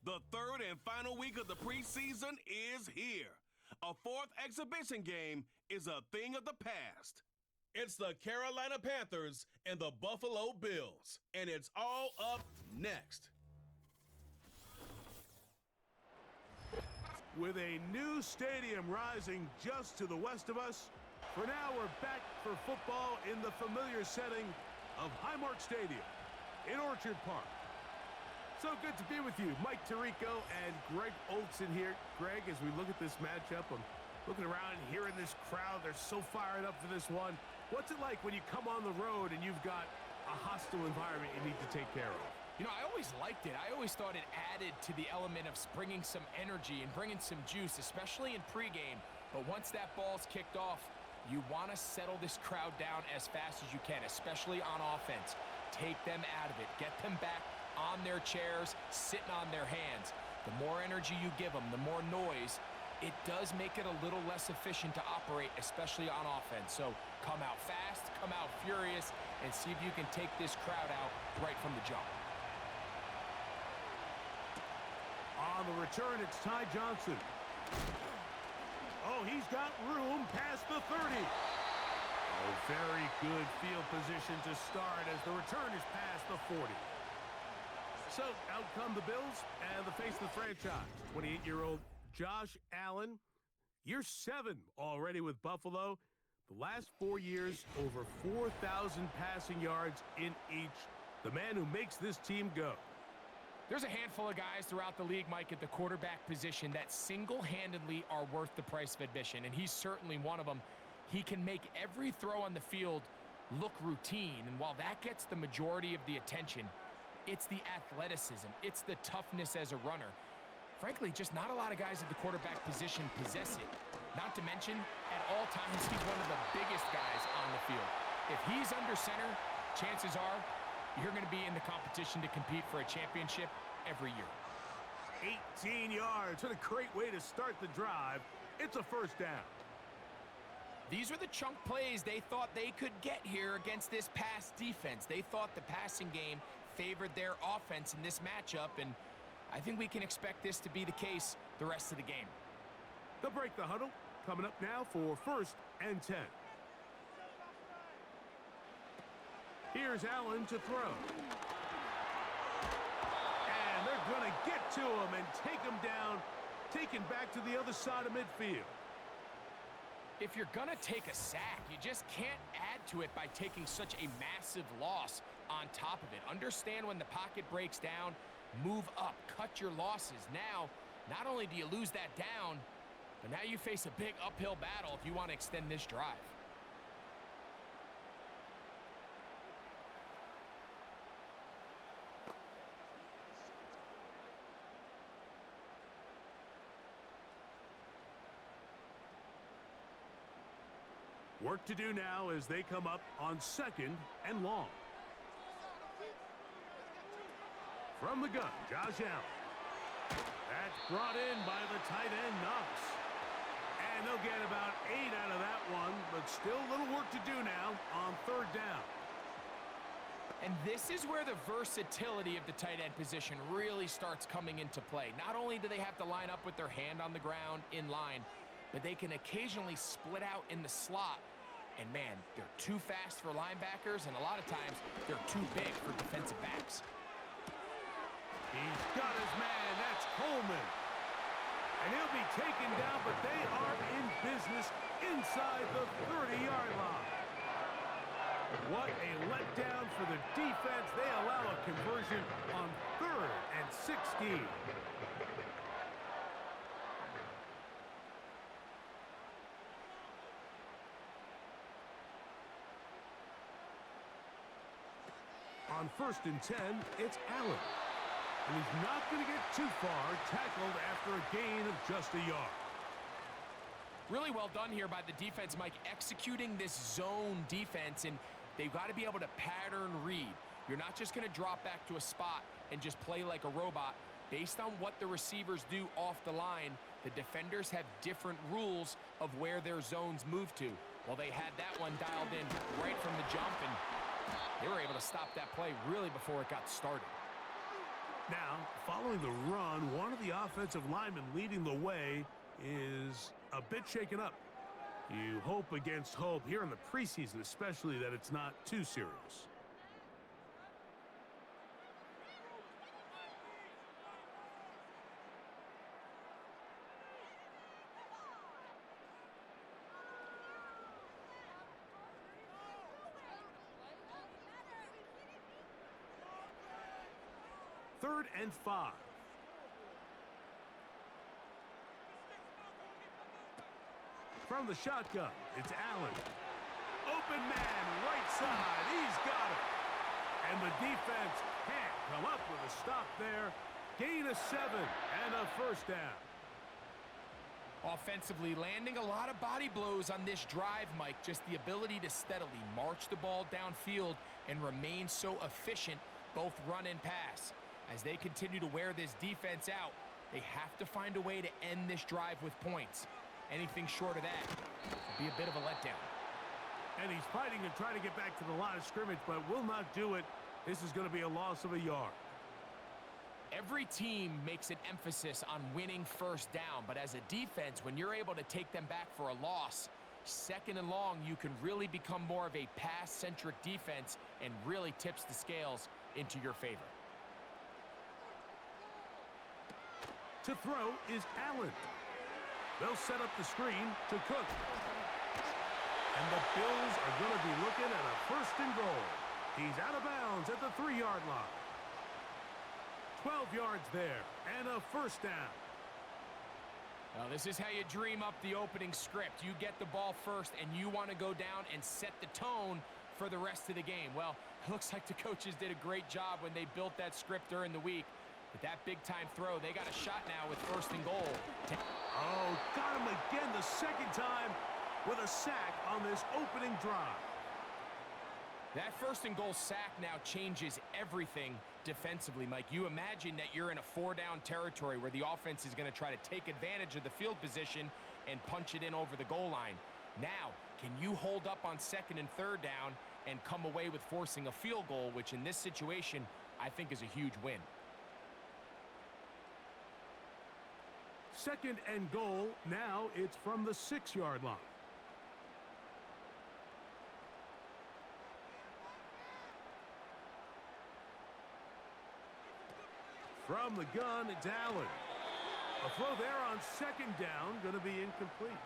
The third and final week of the preseason is here. A fourth exhibition game is a thing of the past. It's the Carolina Panthers and the Buffalo Bills, and it's all up next. With a new stadium rising just to the west of us, for now we're back for football in the familiar setting of Highmark Stadium in Orchard Park. So good to be with you. Mike Tirico and Greg Olson here. Greg, as we look at this matchup, I'm looking around and hearing this crowd. They're so fired up for this one. What's it like when you come on the road and you've got a hostile environment you need to take care of? You know, I always liked it. I always thought it added to the element of bringing some energy and bringing some juice, especially in pregame. But once that ball's kicked off, you want to settle this crowd down as fast as you can, especially on offense. Take them out of it. Get them back on their chairs, sitting on their hands. The more energy you give them, the more noise, it does make it a little less efficient to operate, especially on offense. So come out fast, come out furious, and see if you can take this crowd out right from the jump. On the return, it's Ty Johnson. Oh, he's got room past the 30. Oh, very good field position to start as the return is past the 40. So, out come the Bills and the face of the franchise, 28-year-old Josh Allen. Year 7 already with Buffalo. The last 4 years, over 4,000 passing yards in each. The man who makes this team go. There's a handful of guys throughout the league, Mike, at the quarterback position that single-handedly are worth the price of admission, and he's certainly one of them. He can make every throw on the field look routine, and while that gets the majority of the attention, it's the athleticism, it's the toughness as a runner. Frankly, just not a lot of guys at the quarterback position possess it. Not to mention, at all times, he's one of the biggest guys on the field. If he's under center, chances are you're going to be in the competition to compete for a championship every year. 18 yards. What a great way to start the drive. It's a first down. These are the chunk plays they thought they could get here against this pass defense. They thought the passing game favored their offense in this matchup, and I think we can expect this to be the case the rest of the game. They'll break the huddle. Coming up now for 1st and 10. Here's Allen to throw. And they're going to get to him and take him down, taken back to the other side of midfield. If you're going to take a sack, you just can't add to it by taking such a massive loss on top of it. Understand when the pocket breaks down, move up, cut your losses. Now, not only do you lose that down, but now you face a big uphill battle if you want to extend this drive. Work to do now as they come up on 2nd and long. From the gun, Josh Allen. That's brought in by the tight end, Knox. And they'll get about 8 out of that one, but still a little work to do now on 3rd down. And this is where the versatility of the tight end position really starts coming into play. Not only do they have to line up with their hand on the ground in line, but they can occasionally split out in the slot. And man, they're too fast for linebackers, and a lot of times they're too big for defensive backs. He's got his man. That's Coleman. And he'll be taken down, but they are in business inside the 30-yard line. What a letdown for the defense. They allow a conversion on 3rd and 16. On 1st and 10, it's Allen. And he's not going to get too far, tackled after a gain of just a yard. Really well done here by the defense, Mike, executing this zone defense, and they've got to be able to pattern read. You're not just going to drop back to a spot and just play like a robot. Based on what the receivers do off the line, the defenders have different rules of where their zones move to. Well, they had that one dialed in right from the jump, and they were able to stop that play really before it got started. Now, following the run, one of the offensive linemen leading the way is a bit shaken up. You hope against hope here in the preseason, especially, that it's not too serious. Third and 5. From the shotgun, it's Allen. Open man, right side. He's got it. And the defense can't come up with a stop there. Gain of 7 and a first down. Offensively, landing a lot of body blows on this drive, Mike. Just the ability to steadily march the ball downfield and remain so efficient, both run and pass. As they continue to wear this defense out, they have to find a way to end this drive with points. Anything short of that would be a bit of a letdown. And he's fighting and trying to get back to the line of scrimmage, but will not do it. This is going to be a loss of a yard. Every team makes an emphasis on winning first down, but as a defense, when you're able to take them back for a loss, second and long, you can really become more of a pass-centric defense and really tips the scales into your favor. To throw is Allen. They'll set up the screen to Cook. And the Bills are going to be looking at a first and goal. He's out of bounds at the 3-yard line. 12 yards there and a first down. Well, this is how you dream up the opening script. You get the ball first, and you want to go down and set the tone for the rest of the game. Well, it looks like the coaches did a great job when they built that script during the week. With that big-time throw, they got a shot now with first and goal. Oh, got him again the second time with a sack on this opening drive. That first and goal sack now changes everything defensively, Mike. You imagine that you're in a 4-down territory where the offense is going to try to take advantage of the field position and punch it in over the goal line. Now, can you hold up on second and third down and come away with forcing a field goal, which in this situation, I think is a huge win. Second and goal. Now it's from the 6-yard line. From the gun, it's Allen. A throw there on second down, going to be incomplete.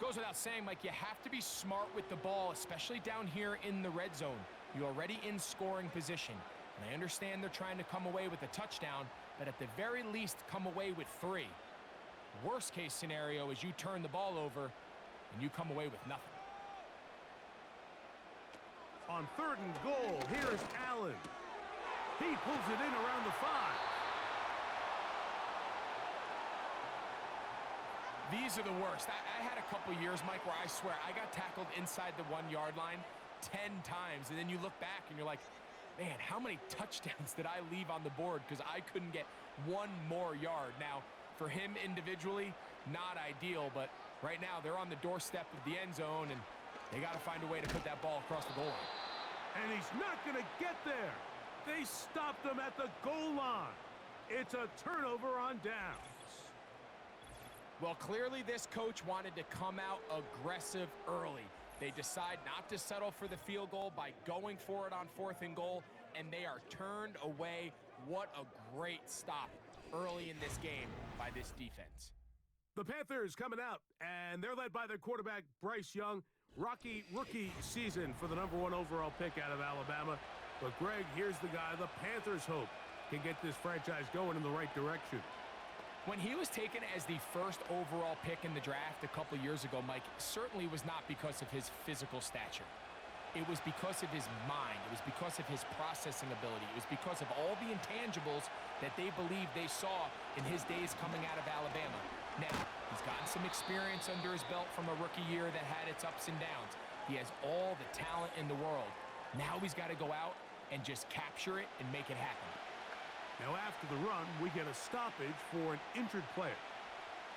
Goes without saying, Mike, you have to be smart with the ball, especially down here in the red zone. You're already in scoring position. And I understand they're trying to come away with a touchdown, but at the very least, come away with 3. Worst case scenario is you turn the ball over and you come away with nothing. On third and goal, here's Allen. He pulls it in around the 5. These are the worst. I had a couple years, Mike, where I swear I got tackled inside the 1-yard line 10 times, and then you look back and you're like, man, how many touchdowns did I leave on the board because I couldn't get one more yard? Now, for him individually, not ideal, but right now they're on the doorstep of the end zone, and they got to find a way to put that ball across the goal line. And he's not going to get there. They stopped him at the goal line. It's a turnover on downs. Well, clearly this coach wanted to come out aggressive early. They decide not to settle for the field goal by going for it on fourth and goal, and they are turned away. What a great stop early in this game by this defense. The Panthers coming out, and they're led by their quarterback, Bryce Young. Rocky rookie season for the #1 overall pick out of Alabama. But, Greg, here's the guy the Panthers hope can get this franchise going in the right direction. When he was taken as the first overall pick in the draft a couple years ago, Mike, certainly was not because of his physical stature. It was because of his mind. It was because of his processing ability. It was because of all the intangibles that they believed they saw in his days coming out of Alabama. Now, he's gotten some experience under his belt from a rookie year that had its ups and downs. He has all the talent in the world. Now he's got to go out and just capture it and make it happen. Now, after the run, we get a stoppage for an injured player.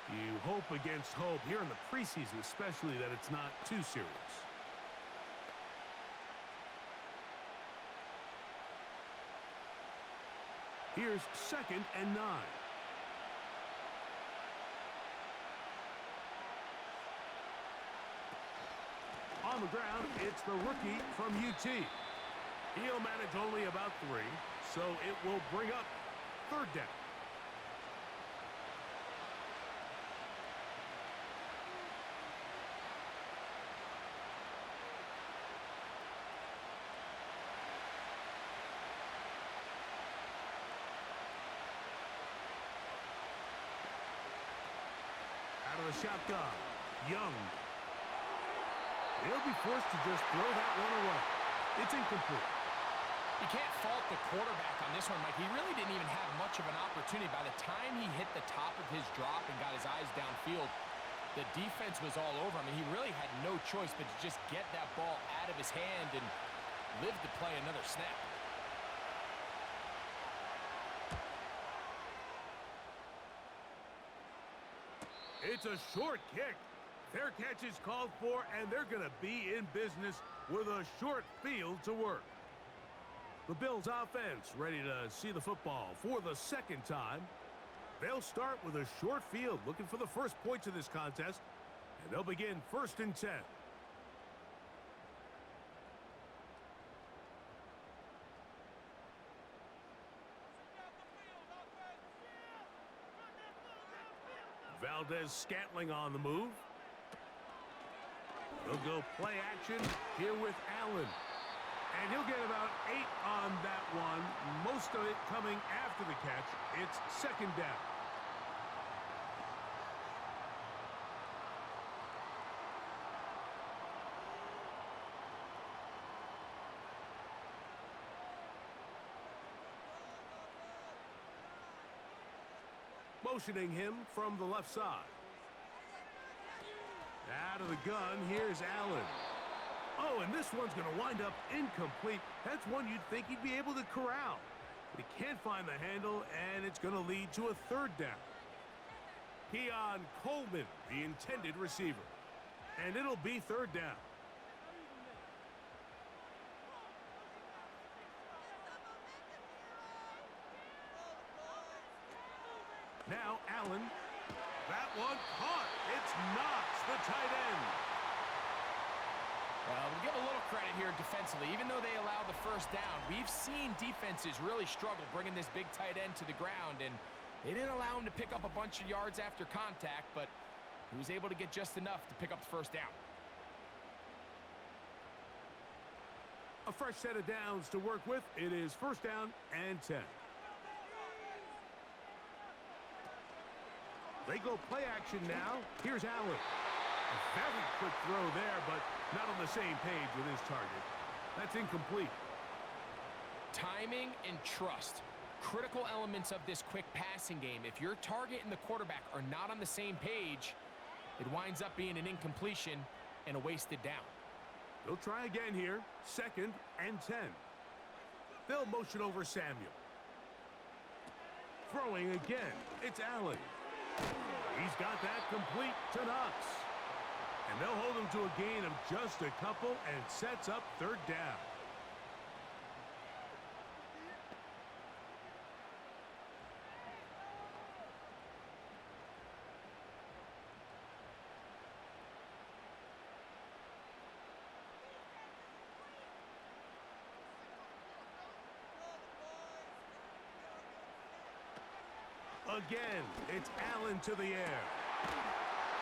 You hope against hope here in the preseason, especially, that it's not too serious. Here's 2nd and 9. On the ground, it's the rookie from UT. He'll manage only about 3, so it will bring up 3rd down. Out of the shotgun, Young. He'll be forced to just throw that one away. It's incomplete. You can't fault the quarterback on this one, Mike. He really didn't even have much of an opportunity. By the time he hit the top of his drop and got his eyes downfield, the defense was all over him. And he really had no choice but to just get that ball out of his hand and live to play another snap. It's a short kick. Fair catch is called for, and they're going to be in business with a short field to work. The Bills offense ready to see the football for the 2nd time. They'll start with a short field, looking for the first points of this contest, and they'll begin 1st and 10. Valdez-Scantling on the move. He'll go play action here with Allen. And he'll get about 8 on that one. Most of it coming after the catch. It's 2nd down. Motioning him from the left side. Out of the gun, here's Allen. Oh, and this one's going to wind up incomplete. That's one you'd think he'd be able to corral. But he can't find the handle, and it's going to lead to a 3rd down. Keon Coleman, the intended receiver. And it'll be 3rd down. Now Allen. That one caught. It's Knox, the tight end. Well, we'll give a little credit here defensively. Even though they allowed the 1st down, we've seen defenses really struggle bringing this big tight end to the ground, and they didn't allow him to pick up a bunch of yards after contact, but he was able to get just enough to pick up the 1st down. A fresh set of downs to work with. It is 1st down and 10. They go play action now. Here's Allen. A very quick throw there, but not on the same page with his target. That's incomplete. Timing and trust. Critical elements of this quick passing game. If your target and the quarterback are not on the same page, it winds up being an incompletion and a wasted down. They'll try again here. 2nd and 10. They'll motion over Samuel. Throwing again. It's Allen. He's got that complete to Knox. And they'll hold him to a gain of just a couple and sets up 3rd down. Again, it's Allen to the air.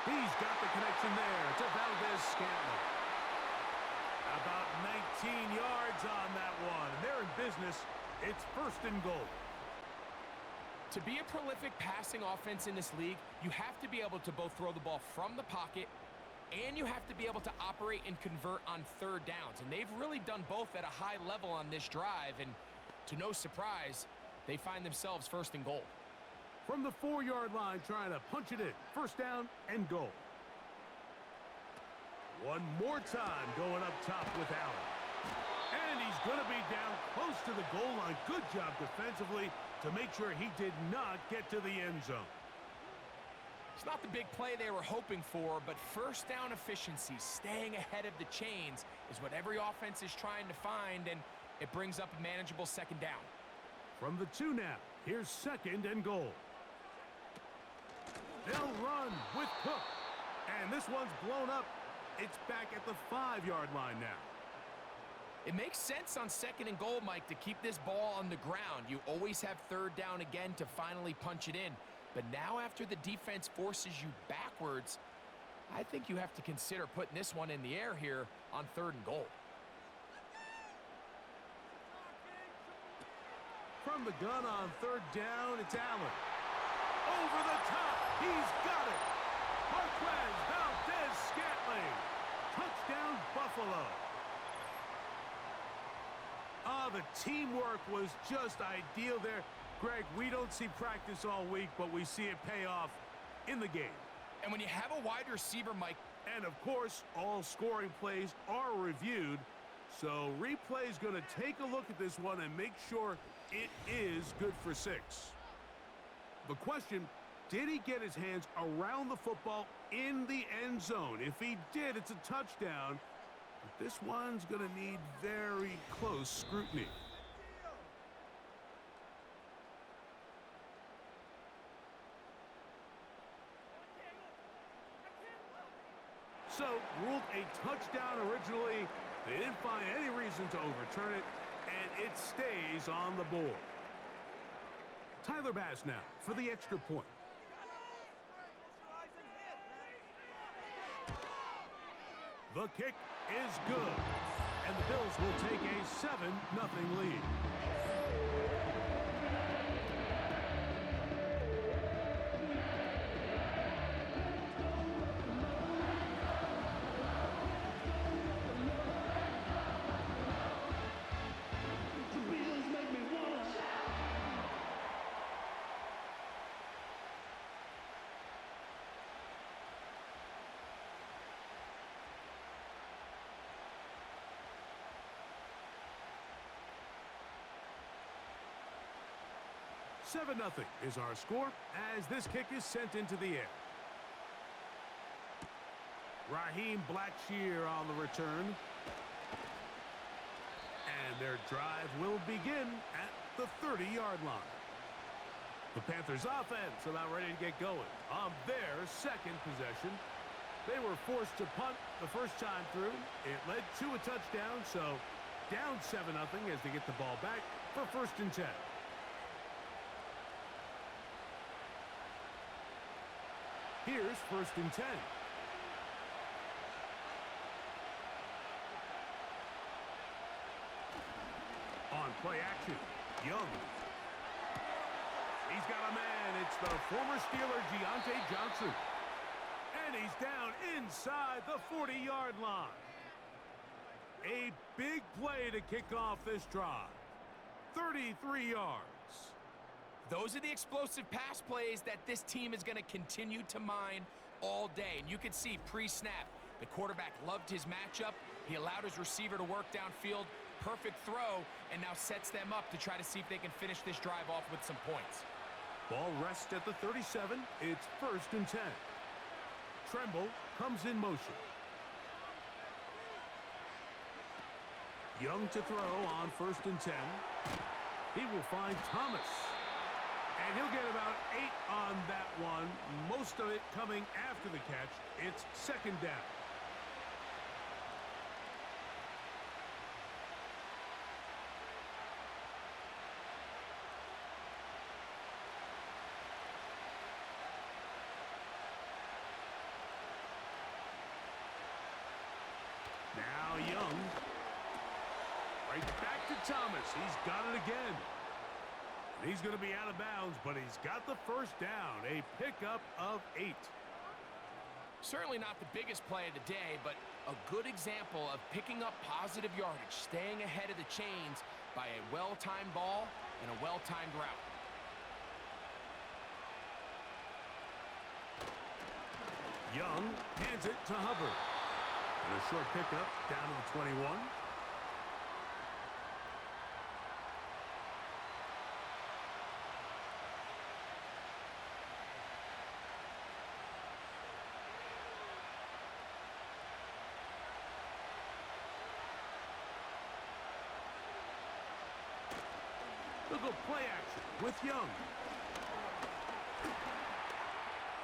He's got the connection there to Valdez-Scantling. About 19 yards on that one. They're in business. It's 1st and goal. To be a prolific passing offense in this league, you have to be able to both throw the ball from the pocket and you have to be able to operate and convert on 3rd downs. And they've really done both at a high level on this drive. And to no surprise, they find themselves 1st and goal. From the 4-yard line, trying to punch it in. 1st down and goal. One more time going up top with Allen. And he's going to be down close to the goal line. Good job defensively to make sure he did not get to the end zone. It's not the big play they were hoping for, but 1st down efficiency, staying ahead of the chains, is what every offense is trying to find, and it brings up a manageable 2nd down. From the 2 now. Here's 2nd and goal. They'll run with Cook. And this one's blown up. It's back at the 5-yard line now. It makes sense on 2nd and goal, Mike, to keep this ball on the ground. You always have 3rd down again to finally punch it in. But now after the defense forces you backwards, I think you have to consider putting this one in the air here on 3rd and goal. From the gun on 3rd down, it's Allen. Over the top. He's got it. Marquez Valdez-Scantling. Touchdown, Buffalo. The teamwork was just ideal there. Greg, we don't see practice all week, but we see it pay off in the game. And when you have a wide receiver, Mike. And, of course, all scoring plays are reviewed. So replay's going to take a look at this one and make sure it is good for 6. The question, did he get his hands around the football in the end zone? If he did, it's a touchdown. But this one's going to need very close scrutiny. So, ruled a touchdown originally. They didn't find any reason to overturn it, and it stays on the board. Tyler Bass now for the extra point. The kick is good, and the Bills will take a 7-0 lead. Seven 0 is our score as this kick is sent into the air. Raheem Blackshear on the return. And their drive will begin at the 30-yard line. The Panthers offense about ready to get going on their 2nd possession. They were forced to punt the first time through. It led to a touchdown, so down 7-0 as they get the ball back for 1st and 10. Here's 1st and 10. On play action, Young. He's got a man. It's the former Steeler, Deontay Johnson. And he's down inside the 40-yard line. A big play to kick off this drive. 33 yards. Those are the explosive pass plays that this team is going to continue to mine all day. And you can see pre-snap, the quarterback loved his matchup. He allowed his receiver to work downfield. Perfect throw, and now sets them up to try to see if they can finish this drive off with some points. Ball rests at the 37. It's 1st and 10. Tremble comes in motion. Young to throw on 1st and 10. He will find Thomas. And he'll get about 8 on that one, most of it coming after the catch. It's 2nd down. Now Young. Right back to Thomas. He's got it again. He's going to be out of bounds, but he's got the 1st down. A pickup of 8. Certainly not the biggest play of the day, but a good example of picking up positive yardage, staying ahead of the chains by a well-timed ball and a well-timed route. Young hands it to Hubbard. And a short pickup down to the 21. They'll go play action with Young.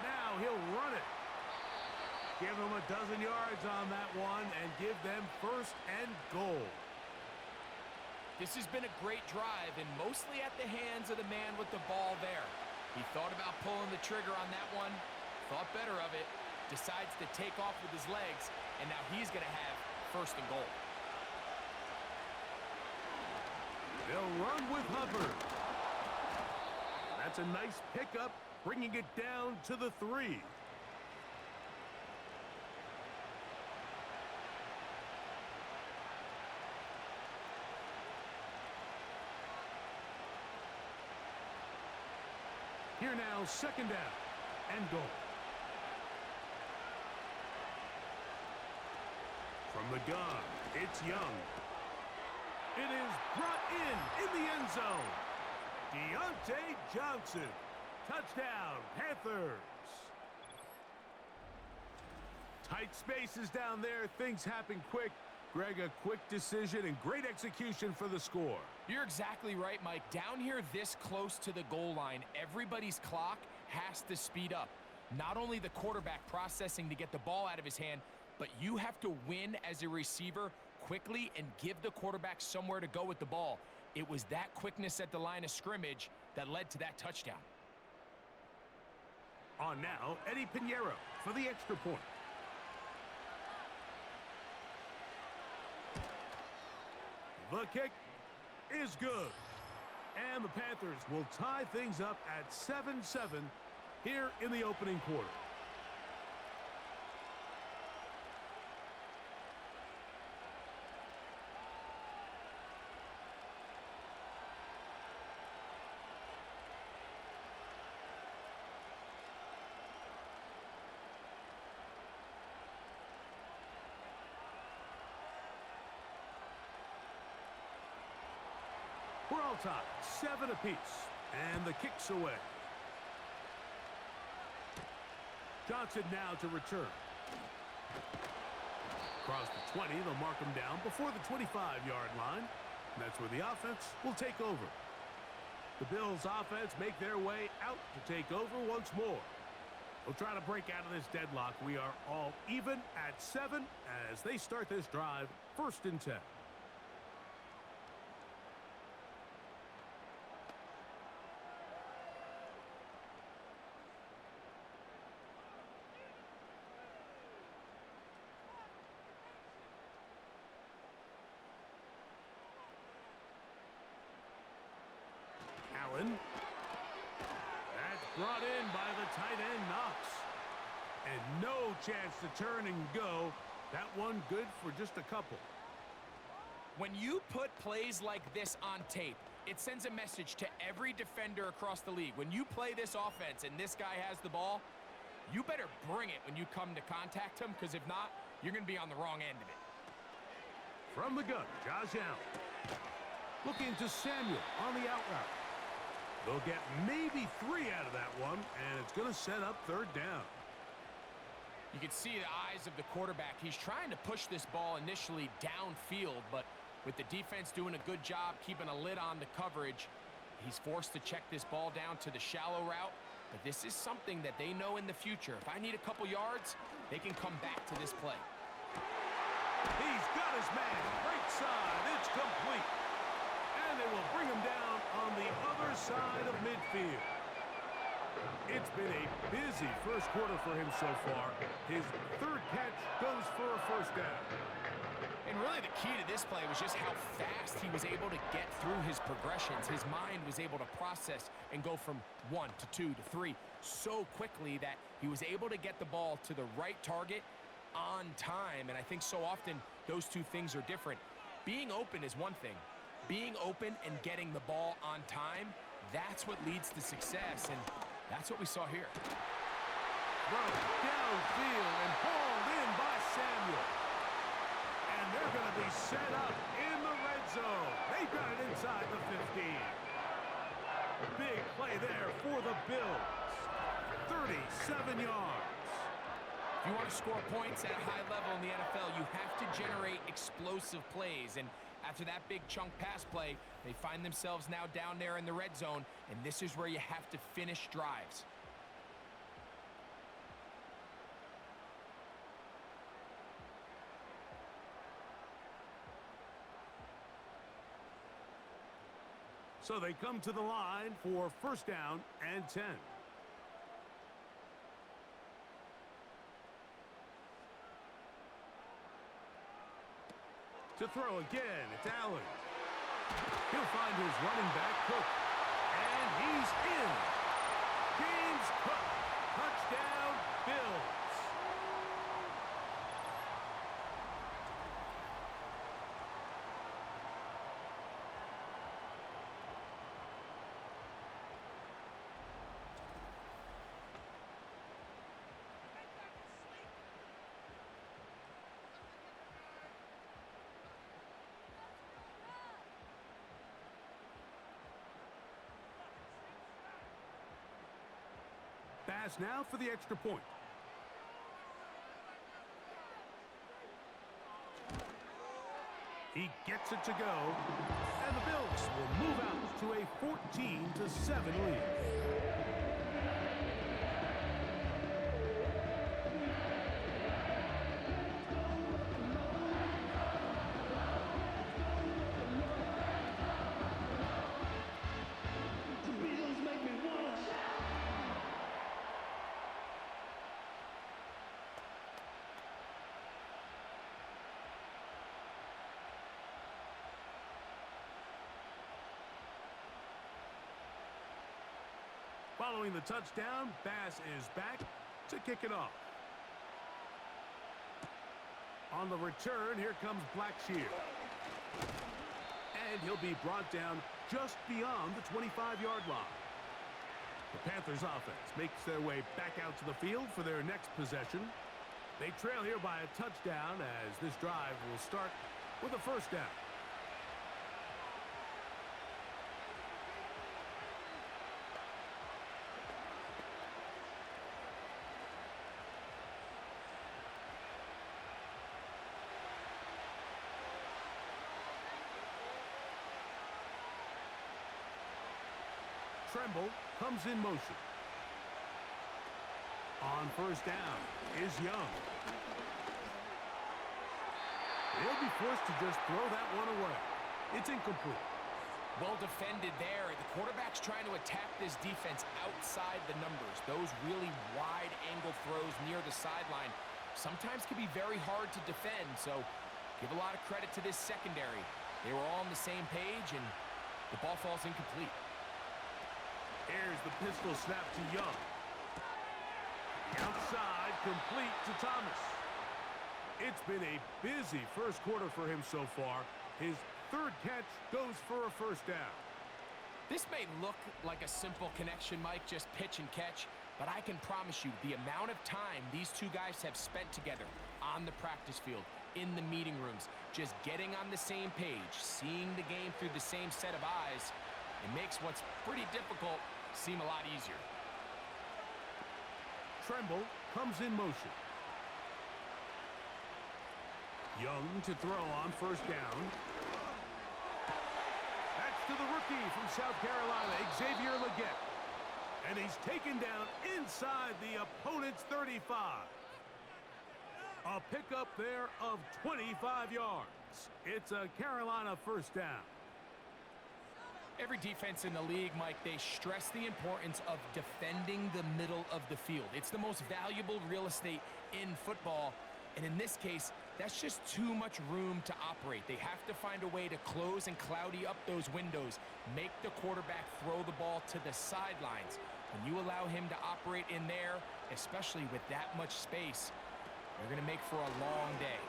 Now he'll run it. Give them a dozen yards on that one and give them first and goal. This has been a great drive and mostly at the hands of the man with the ball there. He thought about pulling the trigger on that one, thought better of it, decides to take off with his legs, and now he's going to have first and goal. They'll run with Hubbard. That's a nice pickup, bringing it down to the 3. Here now, second down and goal. From the gun, it's Young. It is brought in the end zone. Deontay Johnson. Touchdown, Panthers. Tight spaces down there. Things happen quick. Greg, a quick decision and great execution for the score. You're exactly right, Mike. Down here this close to the goal line, everybody's clock has to speed up. Not only the quarterback processing to get the ball out of his hand, but you have to win as a receiver quickly and give the quarterback somewhere to go with the ball. It was that quickness at the line of scrimmage that led to that touchdown. On now, Eddie Pinheiro for the extra point. The kick is good. And the Panthers will tie things up at 7-7 here in the opening quarter. We're all tied, 7 apiece, and the kick's away. Johnson now to return. Across the 20, they'll mark him down before the 25-yard line. And that's where the offense will take over. The Bills' offense make their way out to take over once more. They'll try to break out of this deadlock. We are all even at 7 as they start this drive, 1st and 10. Allen. That's brought in by the tight end, Knox. And no chance to turn and go. That one good for just a couple. When you put plays like this on tape, it sends a message to every defender across the league. When you play this offense and this guy has the ball, you better bring it when you come to contact him, because if not, you're going to be on the wrong end of it. From the gun, Josh Allen. Looking to Samuel on the out route. They'll get maybe 3 out of that one, and it's going to set up 3rd down. You can see the eyes of the quarterback. He's trying to push this ball initially downfield, but with the defense doing a good job keeping a lid on the coverage, he's forced to check this ball down to the shallow route. But this is something that they know in the future. If I need a couple yards, they can come back to this play. He's got his man. Right side. It's complete. And they will bring him down on the other side of midfield. It's been a busy first quarter for him so far. His 3rd catch goes for a 1st down. And really the key to this play was just how fast he was able to get through his progressions. His mind was able to process and go from 1 to 2 to 3 so quickly that he was able to get the ball to the right target on time. And I think so often those two things are different. Being open is one thing. Being open and getting the ball on time, that's what leads to success, and that's what we saw here. Throw downfield and hauled in by Samuel. And they're going to be set up in the red zone. They got it inside the 15. Big play there for the Bills. 37 yards. If you want to score points at a high level in the NFL, you have to generate explosive plays, and After that big chunk pass play, they find themselves now down there in the red zone, and this is where you have to finish drives. So they come to the line for first down and 10. To throw again, it's Allen. He'll find his running back, Cook. And he's in. James Cook. Touchdown, Bills. Pass now for the extra point. He gets it to go, and the Bills will move out to a 14-7 lead. Following the touchdown, Bass is back to kick it off. On the return, here comes Blackshear. And he'll be brought down just beyond the 25-yard line. The Panthers offense makes their way back out to the field for their next possession. They trail here by a touchdown as this drive will start with a first down. Tremble comes in motion. On first down is Young. He'll be forced to just throw that one away. It's incomplete. Well defended there. The quarterback's trying to attack this defense outside the numbers. Those really wide angle throws near the sideline sometimes can be very hard to defend, so give a lot of credit to this secondary. They were all on the same page, and the ball falls incomplete. Here's the pistol snap to Young. Outside, complete to Thomas. It's been a busy first quarter for him so far. His third catch goes for a first down. This may look like a simple connection, Mike, just pitch and catch, but I can promise you the amount of time these two guys have spent together on the practice field, in the meeting rooms, just getting on the same page, seeing the game through the same set of eyes, it makes what's pretty difficult seem a lot easier. Tremble comes in motion. Young to throw on first down. That's to the rookie from South Carolina, Xavier Legette. And he's taken down inside the opponent's 35. A pickup there of 25 yards. It's a Carolina first down. Every defense in the league, Mike, they stress the importance of defending the middle of the field. It's the most valuable real estate in football. And in this case, that's just too much room to operate. They have to find a way to close and cloudy up those windows, make the quarterback throw the ball to the sidelines. When you allow him to operate in there, especially with that much space, you're going to make for a long day.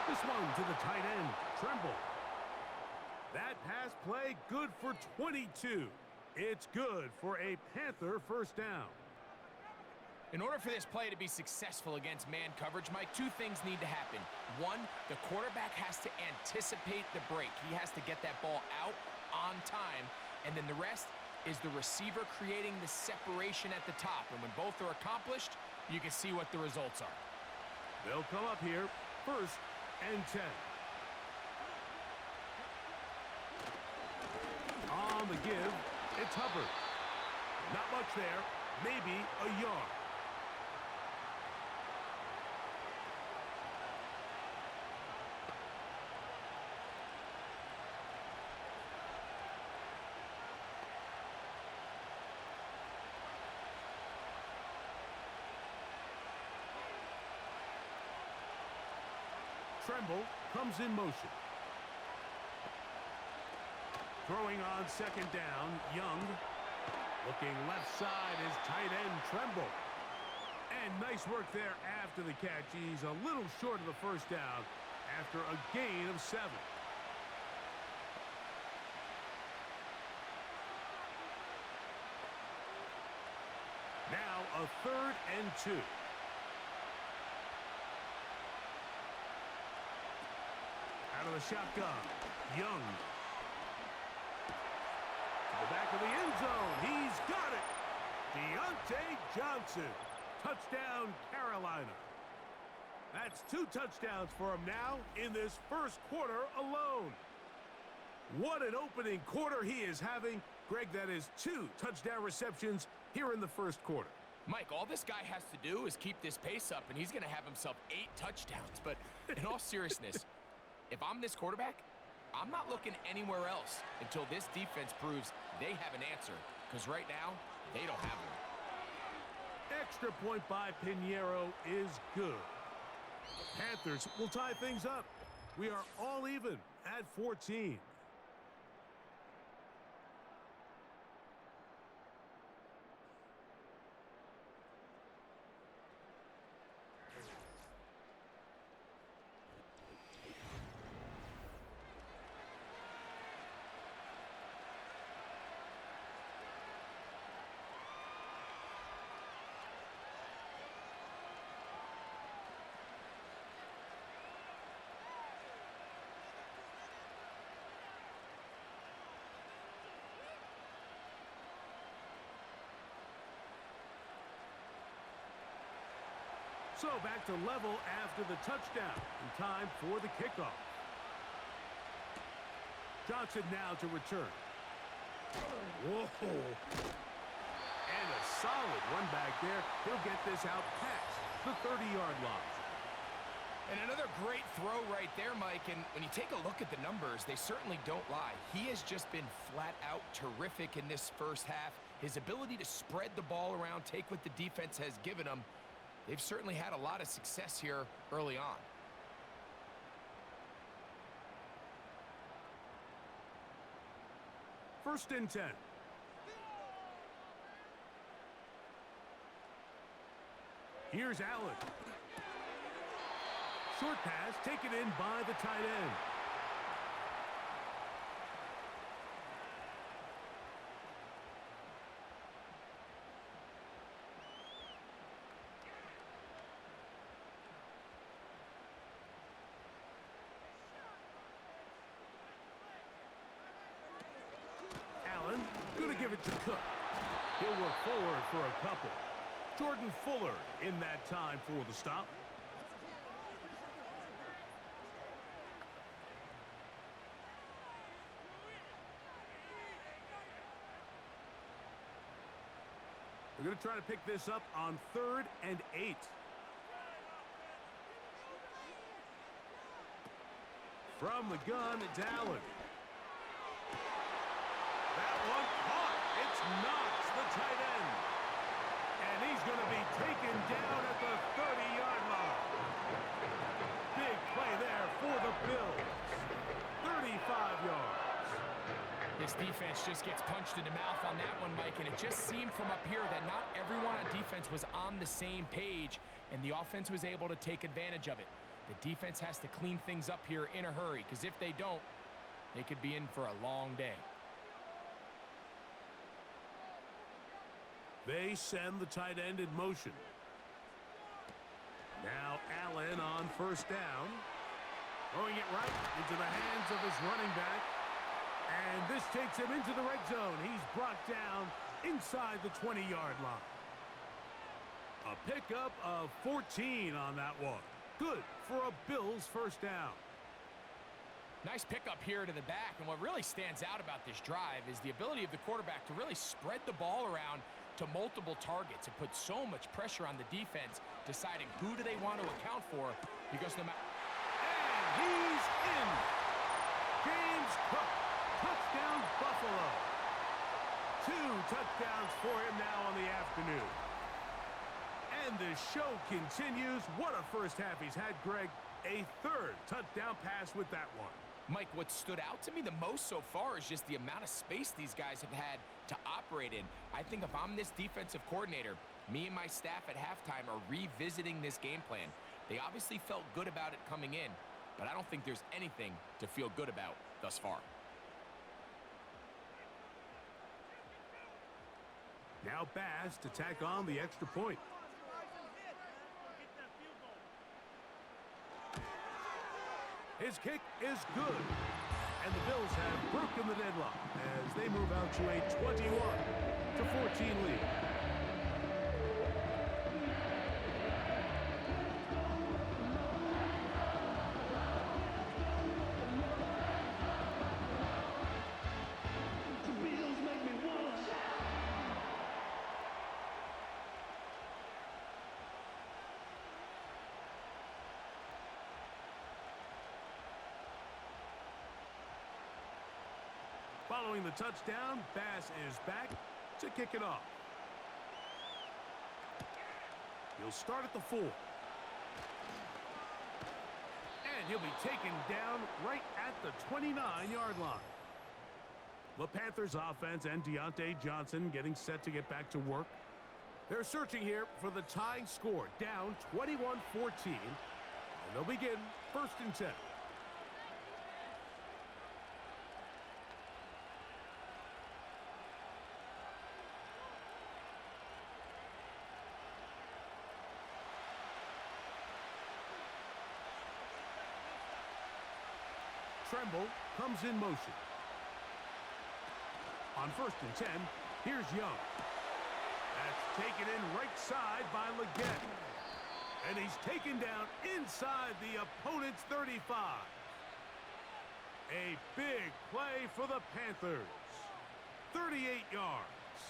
This one to the tight end, Tremble. That pass play good for 22. It's good for a Panther first down. In order for this play to be successful against man coverage, Mike, two things need to happen. One, the quarterback has to anticipate the break. He has to get that ball out on time. And then the rest is the receiver creating the separation at the top. And when both are accomplished, you can see what the results are. They'll come up here first and 10. On the give, it's Hubbard. Not much there. Maybe a yard. Tremble comes in motion. Throwing on second down, Young. Looking left side is tight end Tremble. And nice work there after the catch. He's a little short of the first down after a gain of 7. Now a 3rd and 2. Out of the shotgun, Young. To the back of the end zone. He's got it. Deontay Johnson. Touchdown, Carolina. That's 2 touchdowns for him now in this first quarter alone. What an opening quarter he is having. Greg, that is 2 touchdown receptions here in the first quarter. Mike, all this guy has to do is keep this pace up, and he's going to have himself 8 touchdowns. But in all seriousness, if I'm this quarterback, I'm not looking anywhere else until this defense proves they have an answer, because right now, they don't have one. Extra point by Pinheiro is good. Panthers will tie things up. We are all even at 14. So back to level after the touchdown. In time for the kickoff. Johnson now to return. Whoa. And a solid run back there. He'll get this out past the 30-yard line. And another great throw right there, Mike. And when you take a look at the numbers, they certainly don't lie. He has just been flat out terrific in this first half. His ability to spread the ball around, take what the defense has given him. They've certainly had a lot of success here early on. First and 10. Here's Allen. Short pass taken in by the tight end. Going to give it to Cook. He'll work forward for a couple. Jordan Fuller in that time for the stop. We're going to try to pick this up on 3rd and 8. From the gun, it's Allen. That one caught. It's Knox, the tight end. And he's going to be taken down at the 30-yard line. Big play there for the Bills. 35 yards. This defense just gets punched in the mouth on that one, Mike, and it just seemed from up here that not everyone on defense was on the same page, and the offense was able to take advantage of it. The defense has to clean things up here in a hurry, because if they don't, they could be in for a long day. They send the tight end in motion. Now Allen on first down. Throwing it right into the hands of his running back. And this takes him into the red zone. He's brought down inside the 20-yard line. A pickup of 14 on that one. Good for a Bills first down. Nice pickup here to the back, and what really stands out about this drive is the ability of the quarterback to really spread the ball around to multiple targets. It puts so much pressure on the defense, deciding who do they want to account for, because no matter... And he's in. James Cook, touchdown Buffalo. 2 touchdowns for him now on the afternoon. And the show continues. What a first half he's had, Greg. A 3rd touchdown pass with that one. Mike, what stood out to me the most so far is just the amount of space these guys have had to operate in. I think if I'm this defensive coordinator, me and my staff at halftime are revisiting this game plan. They obviously felt good about it coming in, but I don't think there's anything to feel good about thus far. Now Bass to tack on the extra point. His kick is good. And the Bills have broken the deadlock as they move out to a 21-14 lead. Following the touchdown, Bass is back to kick it off. He'll start at the 4. And he'll be taken down right at the 29-yard line. The Panthers offense and Deontay Johnson getting set to get back to work. They're searching here for the tying score, down 21-14. And they'll begin 1st and 10. Tremble comes in motion. On 1st and 10, here's Young. That's taken in right side by Leggett. And he's taken down inside the opponent's 35. A big play for the Panthers. 38 yards.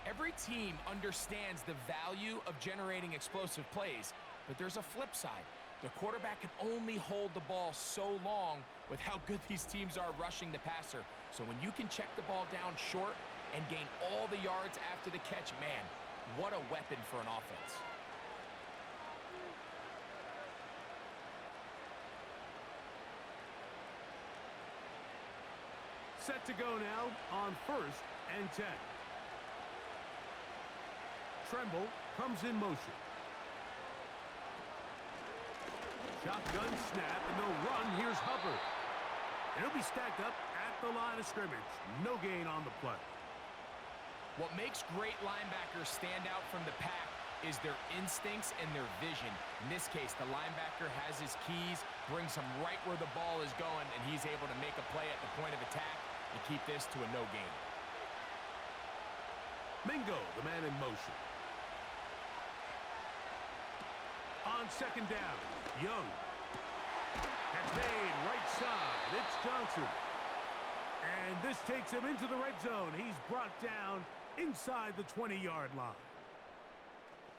Every team understands the value of generating explosive plays, but there's a flip side. The quarterback can only hold the ball so long with how good these teams are rushing the passer. So when you can check the ball down short and gain all the yards after the catch, man, what a weapon for an offense. Set to go now on 1st and 10. Tremble comes in motion. Shotgun snap, and they'll run. Here's Hubbard. And he'll be stacked up at the line of scrimmage. No gain on the play. What makes great linebackers stand out from the pack is their instincts and their vision. In this case, the linebacker has his keys, brings him right where the ball is going, and he's able to make a play at the point of attack and keep this to a no gain. Mingo, the man in motion. On 2nd down, Young. That's made right side. It's Johnson. And this takes him into the red zone. He's brought down inside the 20-yard line.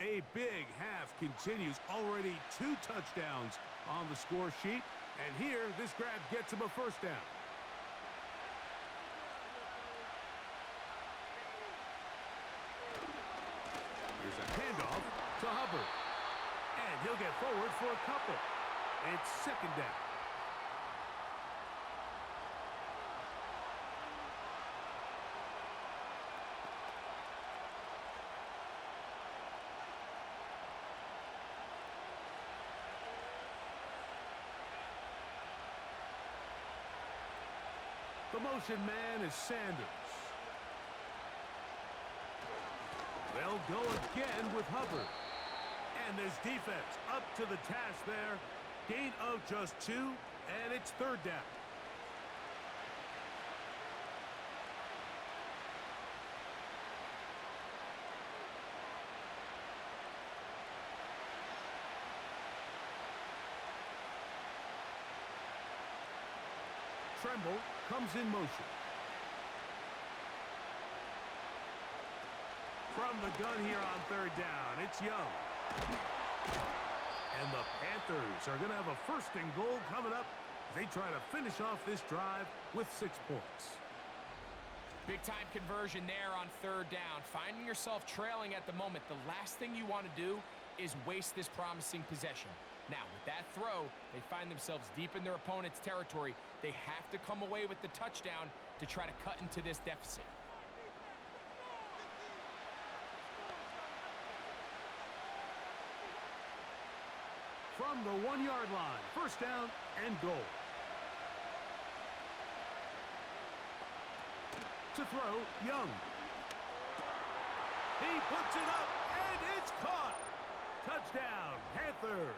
A big half continues. Already 2 touchdowns on the score sheet. And here, this grab gets him a 1st down. Here's a handoff to Hubbard. And he'll get forward for a couple. It's 2nd down. The motion man is Sanders. They'll go again with Hubbard. And this defense up to the task there. Gain of just 2, and it's 3rd down. Tremble comes in motion. From the gun here on third down, it's Young. And the Panthers are going to have a first and goal coming up as they try to finish off this drive with 6 points. Big-time conversion there on third down. Finding yourself trailing at the moment, the last thing you want to do is waste this promising possession. Now, with that throw, they find themselves deep in their opponent's territory. They have to come away with the touchdown to try to cut into this deficit. From the 1-yard line, first down and goal. To throw, Young. He puts it up, and it's caught. Touchdown, Panthers.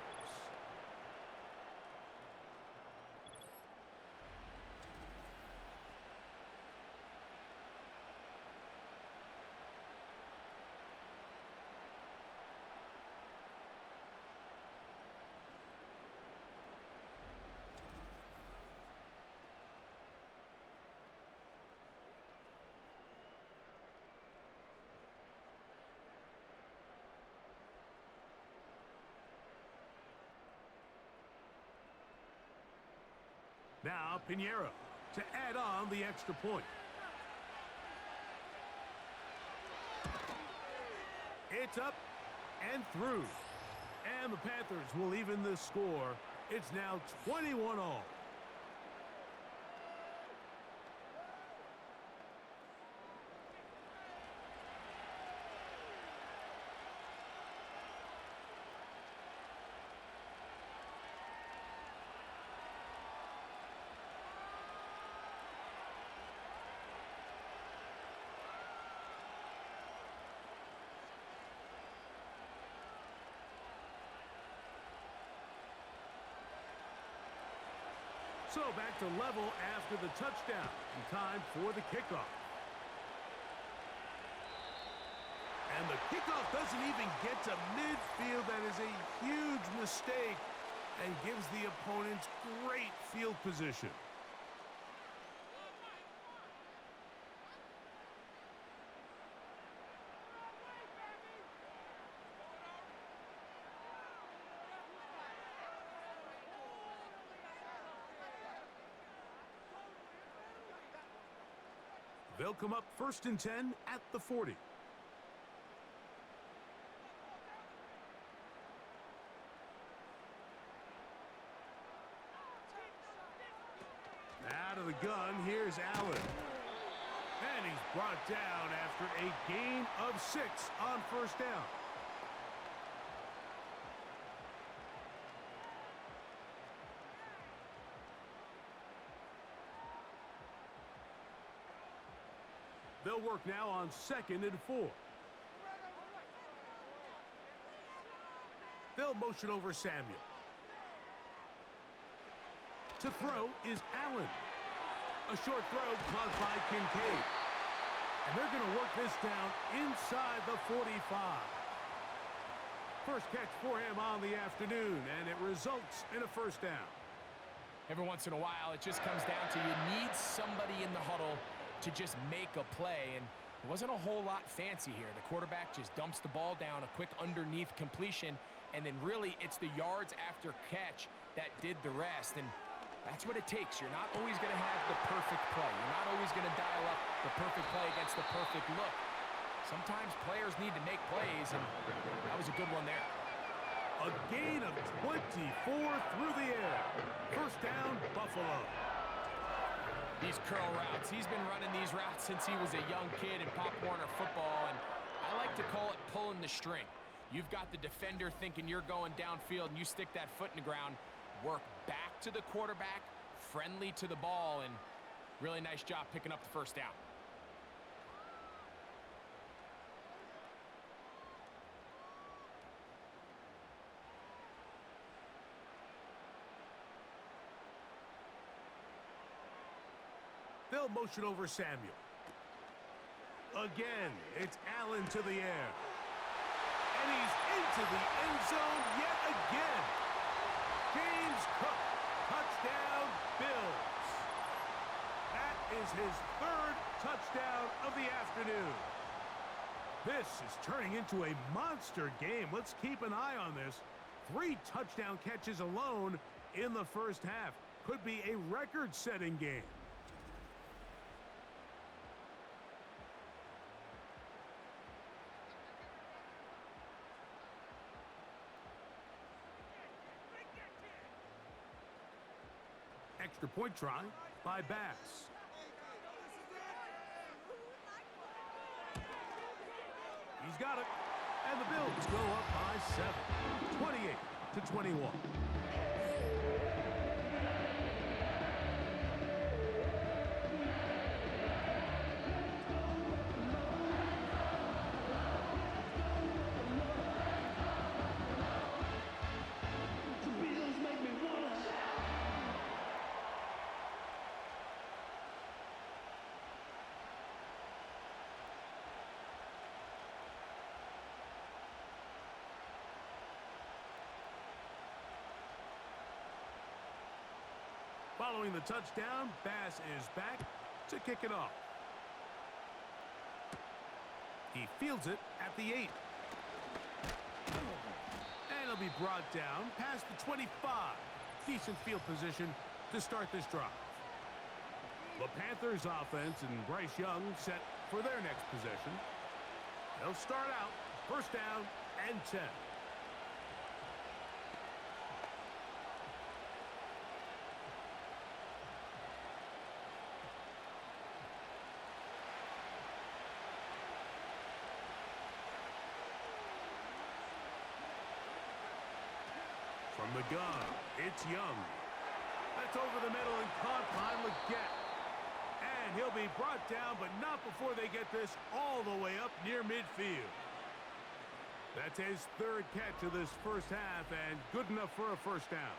Now, Pinheiro to add on the extra point. It's up and through. And the Panthers will even the score. It's now 21 all. So back to level after the touchdown. And time for the kickoff. And the kickoff doesn't even get to midfield. That is a huge mistake and gives the opponents great field position. They'll come up first and 10 at the 40. Out of the gun, here's Allen. And he's brought down after a gain of 6 on first down. They'll work now on 2nd and 4. They'll motion over Samuel. To throw is Allen. A short throw caught by Kincaid. And they're going to work this down inside the 45. First catch for him on the afternoon, and it results in a first down. Every once in a while, it just comes down to you need somebody in the huddle to just make a play, and it wasn't a whole lot fancy here. The quarterback just dumps the ball down, a quick underneath completion, and then really it's the yards after catch that did the rest, and that's what it takes. You're not always going to have the perfect play. You're not always going to dial up the perfect play against the perfect look. Sometimes players need to make plays, and that was a good one there. A gain of 24 through the air. First down, Buffalo. These curl routes, he's been running these routes since he was a young kid in Pop Warner football, and I like to call it pulling the string. You've got the defender thinking you're going downfield, and you stick that foot in the ground, work back to the quarterback, friendly to the ball, and really nice job picking up the first down. They'll motion over Samuel. Again, it's Allen to the air. And he's into the end zone yet again. James Cook, touchdown Bills. is his third touchdown of the afternoon. This is turning into a monster game. Let's keep an eye on this. 3 touchdown catches alone in the first half. Could be a record-setting game. Extra point try by Bass. He's got it. And the Bills go up by 7, 28-21. Following the touchdown, Bass is back to kick it off. He fields it at the 8. And it'll be brought down past the 25. Decent field position to start this drive. The Panthers offense and Bryce Young set for their next possession. They'll start out first down and 10. From the gun, it's Young. That's over the middle and caught by Leggett. And he'll be brought down, but not before they get this all the way up near midfield. That's his third catch of this first half and good enough for a first down.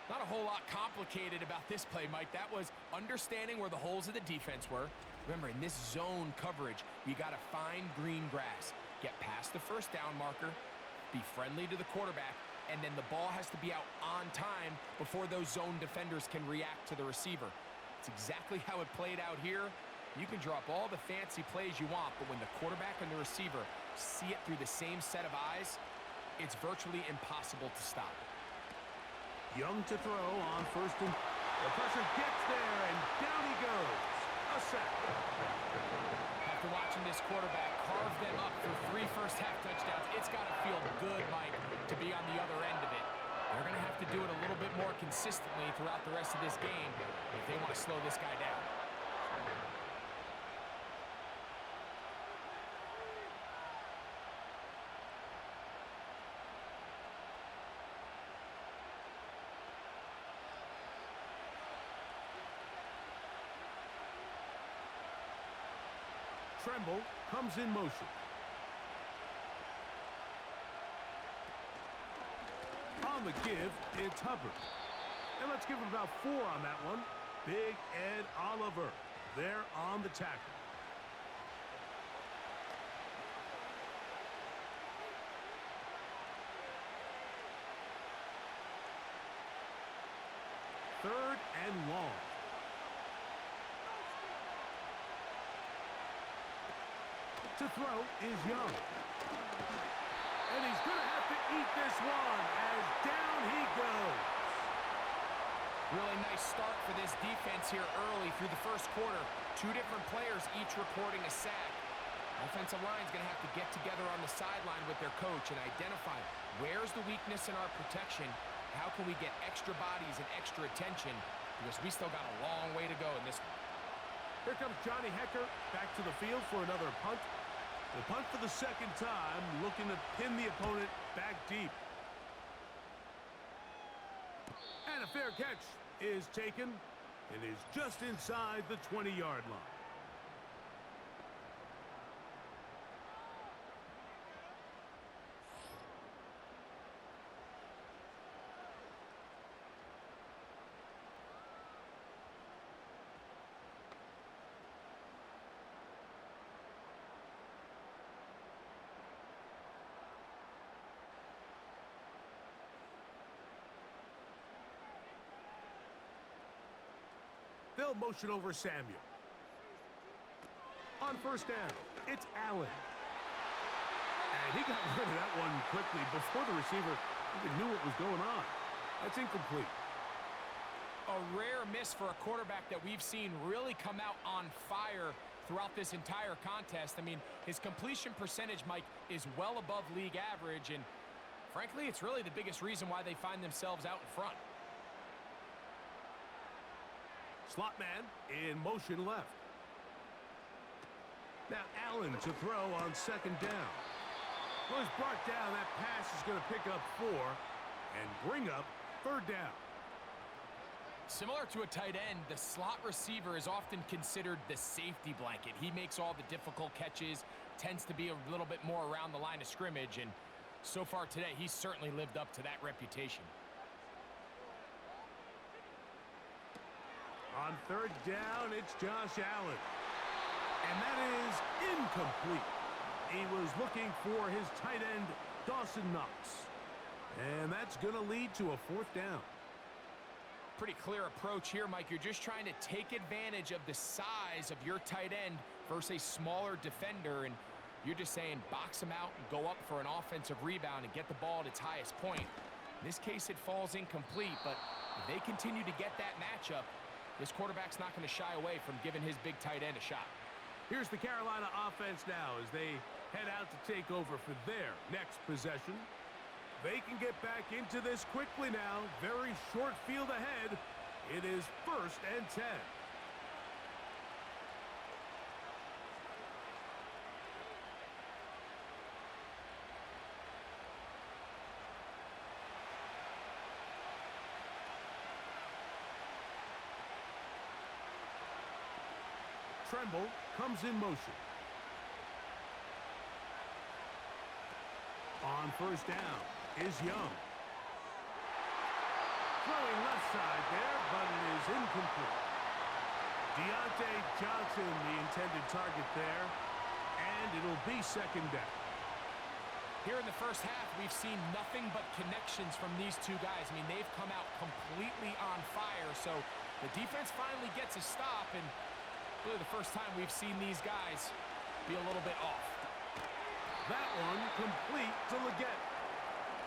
Not a whole lot complicated about this play, Mike. That was understanding where the holes of the defense were. Remember, in this zone coverage, you got to find green grass. Get past the first down marker, be friendly to the quarterback, and then the ball has to be out on time before those zone defenders can react to the receiver. It's exactly how it played out here. You can drop all the fancy plays you want, but when the quarterback and the receiver see it through the same set of eyes, it's virtually impossible to stop. Young to throw on first and... The pressure gets there, and down he goes. A sack. After watching this quarterback carve them up for 3 first-half touchdowns, it's got to feel good, Mike, to be on the other end of it. They're going to have to do it a little bit more consistently throughout the rest of this game if they want to slow this guy down. Tremble comes in motion. On the give, it's Hubbard. And let's give him about 4 on that one. Big Ed Oliver there on the tackle. Third and long. To throw is Young. And he's going to have to eat this one as down he goes. Really nice start for this defense here early through the first quarter. 2 different players each reporting a sack. Offensive line's going to have to get together on the sideline with their coach and identify where's the weakness in our protection. How can we get extra bodies and extra attention? Because we still got a long way to go in this one. Here comes Johnny Hecker back to the field for another punt. The punt for the second time, looking to pin the opponent back deep. And a fair catch is taken. It is just inside the 20-yard line. They'll They'll motion over Samuel. On first down, it's Allen. And he got rid of that one quickly before the receiver even knew what was going on. That's incomplete. A rare miss for a quarterback that we've seen really come out on fire throughout this entire contest. I mean, his completion percentage, Mike, is well above league average, and frankly, it's really the biggest reason why they find themselves out in front. Slot man in motion left. Now Allen to throw on second down. Was brought down. That pass is going to pick up 4 and bring up third down. Similar to a tight end, the slot receiver is often considered the safety blanket. He makes all the difficult catches, tends to be a little bit more around the line of scrimmage, and so far today, he's certainly lived up to that reputation. On third down, it's Josh Allen. And that is incomplete. He was looking for his tight end, Dawson Knox. And that's going to lead to a fourth down. Pretty clear approach here, Mike. You're just trying to take advantage of the size of your tight end versus a smaller defender, and you're just saying box him out and go up for an offensive rebound and get the ball at its highest point. In this case, it falls incomplete, but if they continue to get that matchup, this quarterback's not going to shy away from giving his big tight end a shot. Here's the Carolina offense now as they head out to take over for their next possession. They can get back into this quickly now. Very short field ahead. It is 1st and 10. Tremble comes in motion. On first down is Young. Throwing left side there, but it is incomplete. Deontay Johnson, the intended target there, and it'll be second down. Here in the first half, we've seen nothing but connections from these two guys. I mean, they've come out completely on fire, so the defense finally gets a stop, and really the first time we've seen these guys be a little bit off. That one complete to Leggett.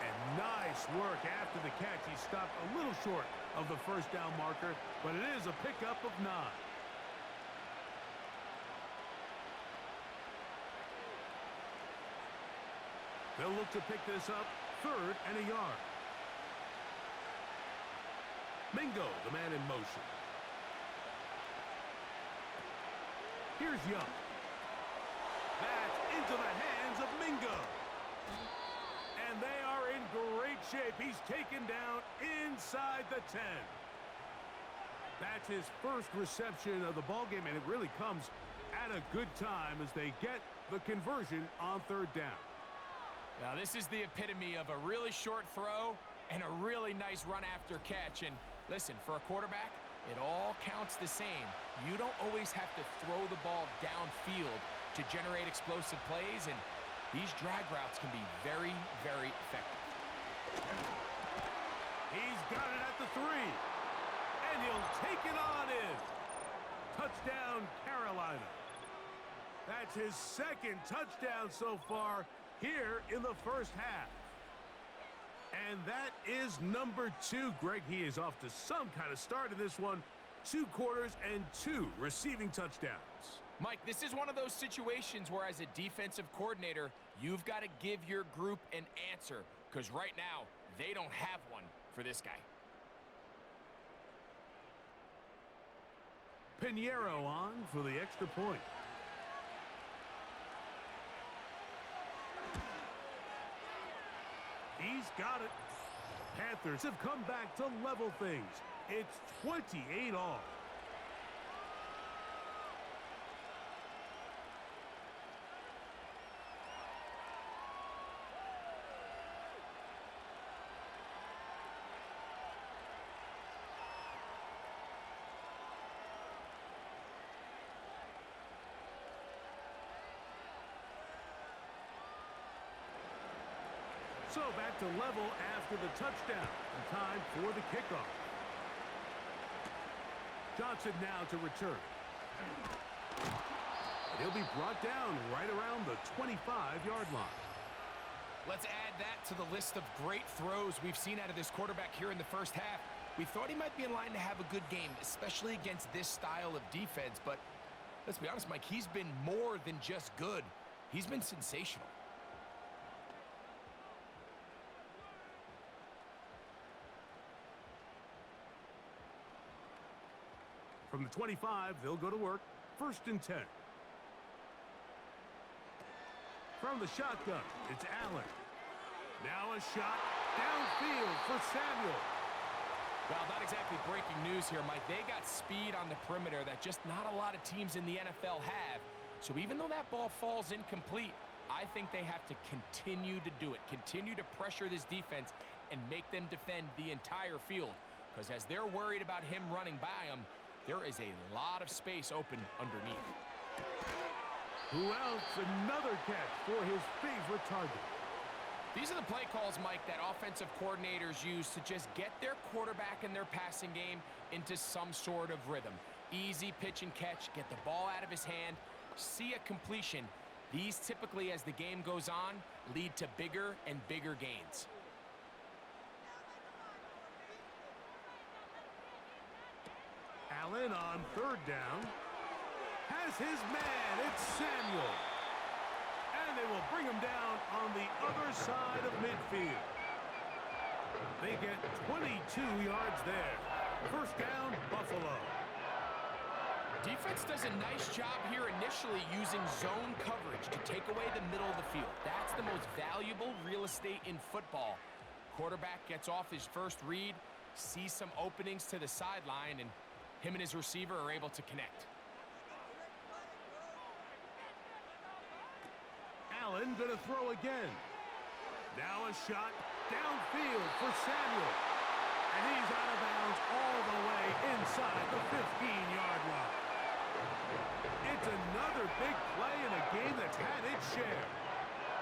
And nice work after the catch. He stopped a little short of the first down marker, but it is a pickup of 9. They'll look to pick this up 3rd and a yard. Mingo, the man in motion. Here's Young. That's into the hands of Mingo. And they are in great shape. He's taken down inside the 10. That's his first reception of the ballgame, and it really comes at a good time as they get the conversion on 3rd down. Now, this is the epitome of a really short throw and a really nice run after catch. And listen, for a quarterback, it all counts the same. You don't always have to throw the ball downfield to generate explosive plays, and these drag routes can be very, very effective. He's got it at the 3, and he'll take it on in. Touchdown, Carolina. That's his 2nd touchdown so far here in the first half. And that is number 2. Greg, he is off to some kind of start in this one. 2 quarters and 2 receiving touchdowns. Mike, this is one of those situations where as a defensive coordinator, you've got to give your group an answer, because right now, they don't have one for this guy. Pinheiro on for the extra point. He's got it. Panthers have come back to level things. It's 28 all. So back to level after the touchdown. And time for the kickoff. Johnson now to return. He'll be brought down right around the 25-yard line. Let's add that to the list of great throws we've seen out of this quarterback here in the first half. We thought he might be in line to have a good game, especially against this style of defense. But let's be honest, Mike, he's been more than just good. He's been sensational. From the 25, they'll go to work. 1st and 10. From the shotgun, it's Allen. Now a shot downfield for Samuel. Well, not exactly breaking news here, Mike. They got speed on the perimeter that just not a lot of teams in the NFL have. So even though that ball falls incomplete, I think they have to continue to do it. Continue to pressure this defense and make them defend the entire field. Because as they're worried about him running by them, there is a lot of space open underneath. Who else? Another catch for his favorite target. These are the play calls, Mike, that offensive coordinators use to just get their quarterback and their passing game into some sort of rhythm. Easy pitch and catch, get the ball out of his hand, see a completion. These typically, as the game goes on, lead to bigger and bigger gains. Allen on 3rd down. Has his man. It's Samuel. And they will bring him down on the other side of midfield. They get 22 yards there. 1st down, Buffalo. Defense does a nice job here initially using zone coverage to take away the middle of the field. That's the most valuable real estate in football. Quarterback gets off his first read, sees some openings to the sideline, and him and his receiver are able to connect. Allen gonna throw again. Now a shot downfield for Samuel. And he's out of bounds all the way inside the 15-yard line. It's another big play in a game that's had its share.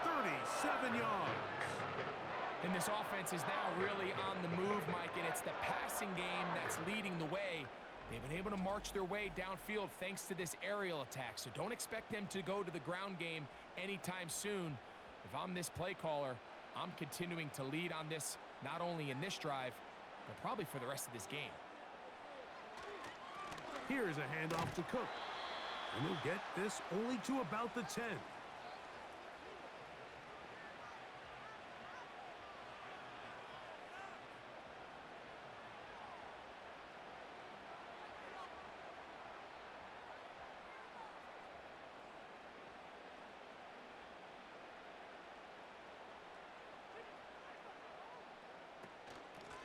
37 yards. And this offense is now really on the move, Mike, and it's the passing game that's leading the way. They've been able to march their way downfield thanks to this aerial attack, so don't expect them to go to the ground game anytime soon. If I'm this play caller, I'm continuing to lead on this, not only in this drive, but probably for the rest of this game. Here's a handoff to Cook. And he'll get this only to about the 10.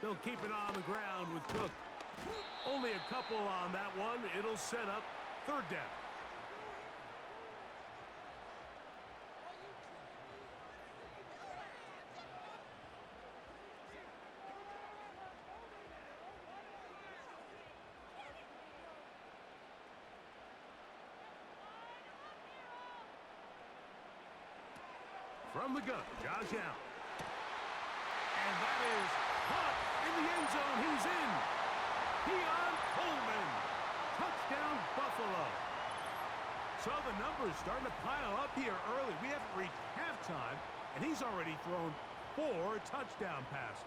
They'll keep it on the ground with Cook. Only a couple on that one. It'll set up 3rd down. From the gun, Josh Allen. And that is caught in the end zone. He's in. Keon Coleman. Touchdown, Buffalo. So the numbers starting to pile up here early. We haven't reached halftime, and he's already thrown 4 touchdown passes.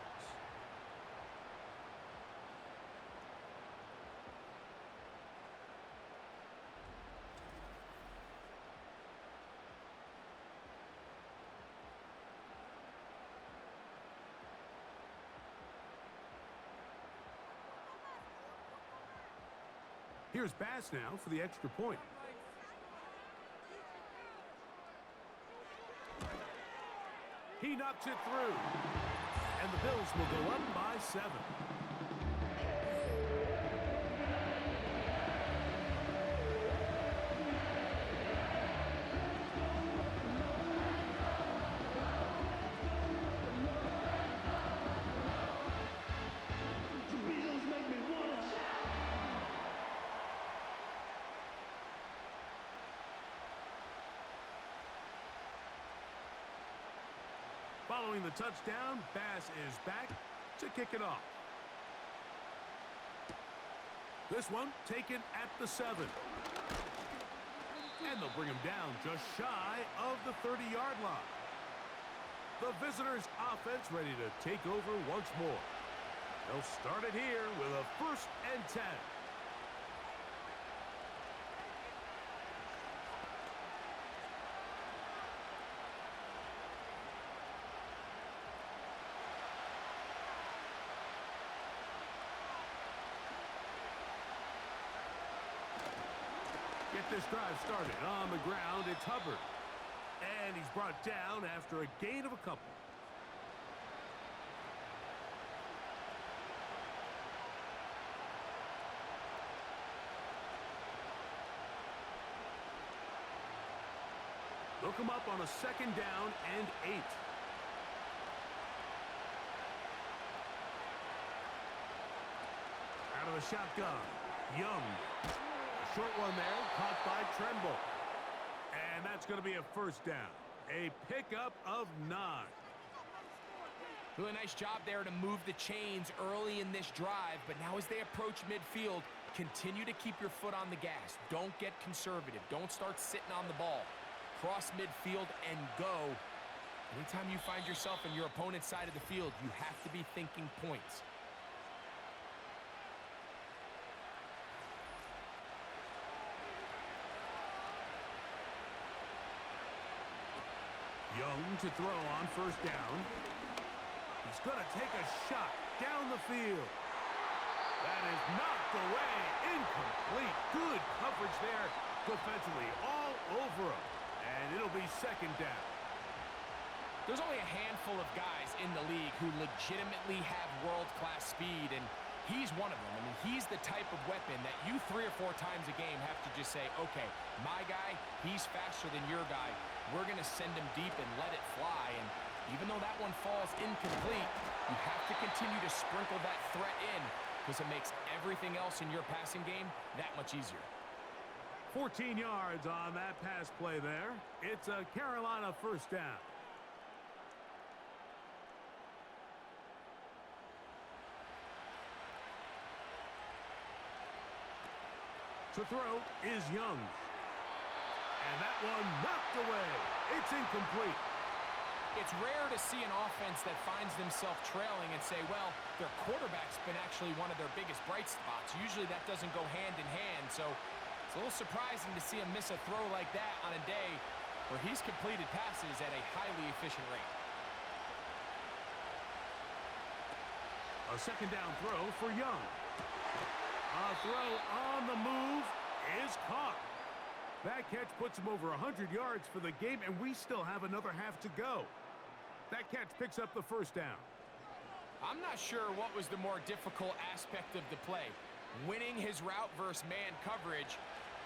Here's Bass now for the extra point. He knocks it through. And the Bills will go up by 7. Following the touchdown, Bass is back to kick it off. This one taken at the 7. And they'll bring him down just shy of the 30-yard line. The visitors' offense ready to take over once more. They'll start it here with a 1st and 10. Get this drive started on the ground. It's Hubbard. And he's brought down after a gain of a couple. They'll come up on a 2nd down and 8. Out of the shotgun, Young. Short one there, caught by Tremble. And that's going to be a 1st down. A pickup of 9. Really nice job there to move the chains early in this drive, but now as they approach midfield, continue to keep your foot on the gas. Don't get conservative. Don't start sitting on the ball. Cross midfield and go. Anytime you find yourself in your opponent's side of the field, you have to be thinking points. Young to throw on 1st down. He's going to take a shot down the field. That is knocked away. Incomplete. Good coverage there defensively. All over him. And it'll be 2nd down. There's only a handful of guys in the league who legitimately have world-class speed, and he's one of them. I mean, he's the type of weapon that you 3 or 4 times a game have to just say, okay, my guy, he's faster than your guy. We're going to send him deep and let it fly. And even though that one falls incomplete, you have to continue to sprinkle that threat in because it makes everything else in your passing game that much easier. 14 yards on that pass play there. It's a Carolina 1st down. To throw is Young. And that one knocked away. It's incomplete. It's rare to see an offense that finds themselves trailing and say, well, their quarterback's been actually one of their biggest bright spots. Usually that doesn't go hand in hand, so it's a little surprising to see him miss a throw like that on a day where he's completed passes at a highly efficient rate. A 2nd down throw for Young. A throw on the move is caught. That catch puts him over 100 yards for the game, and we still have another half to go. That catch picks up the 1st down. I'm not sure what was the more difficult aspect of the play, winning his route versus man coverage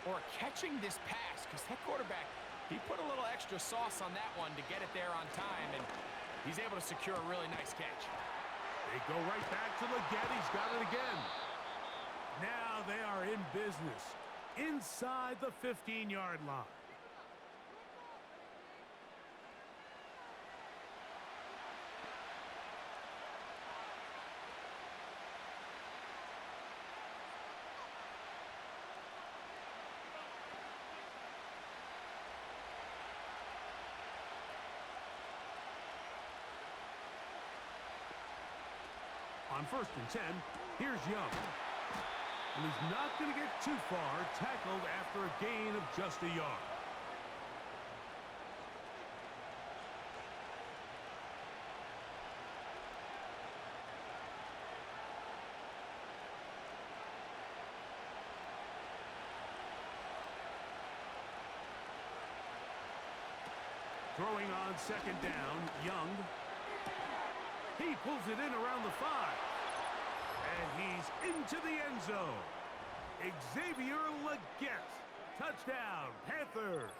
or catching this pass, because that quarterback, he put a little extra sauce on that one to get it there on time, and he's able to secure a really nice catch. They go right back to Leggett. He's got it again. Now they are in business inside the 15-yard line. On 1st and 10, here's Young. And he's not going to get too far, tackled after a gain of just a yard. Throwing on 2nd down, Young. He pulls it in around the 5. And he's into the end zone. Xavier Leggett. Touchdown, Panthers.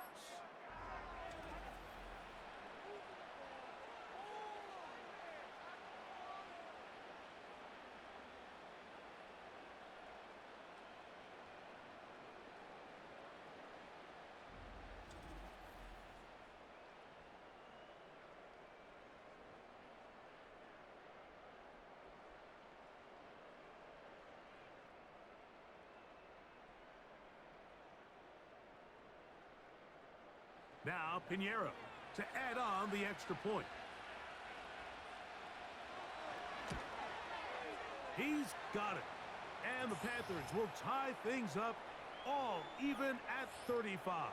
Now Pinheiro to add on the extra point. He's got it. And the Panthers will tie things up all even at 35.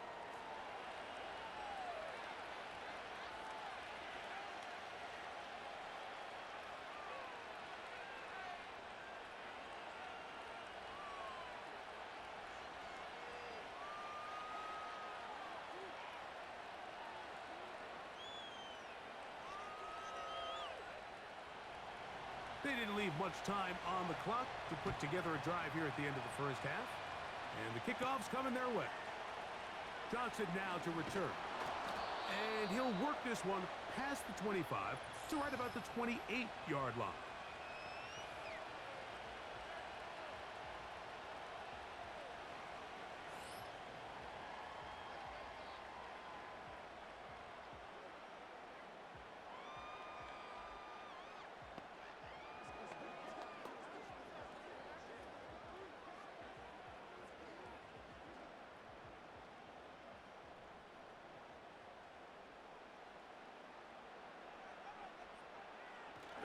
They didn't leave much time on the clock to put together a drive here at the end of the first half. And the kickoff's coming their way. Johnson now to return. And he'll work this one past the 25 to right about the 28-yard line.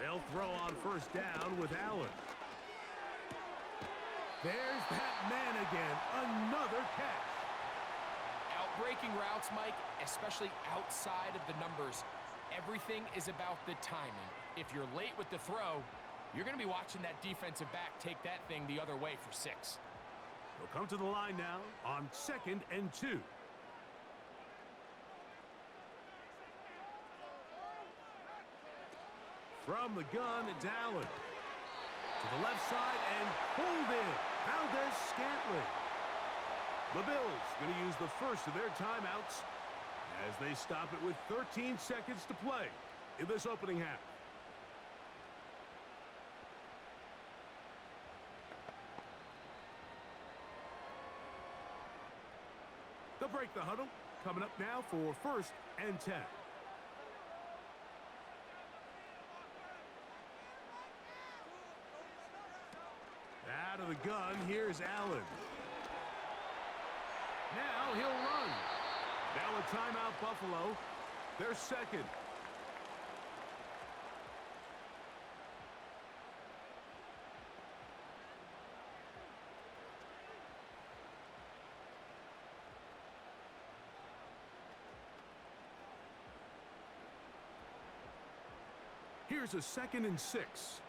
They'll throw on first down with Allen. There's that man again. Another catch. Outbreaking routes, Mike, especially outside of the numbers, everything is about the timing. If you're late with the throw, you're going to be watching that defensive back take that thing the other way for 6. They'll come to the line now on 2nd and 2. From the gun, it's Allen. To the left side and pulled in. Valdez-Scantling. The Bills going to use the first of their timeouts as they stop it with 13 seconds to play in this opening half. They'll break the huddle. Coming up now for 1st and 10. Out of the gun, here's Allen. Now he'll run. Now a timeout, Buffalo. They're second. Here's a 2nd and 6.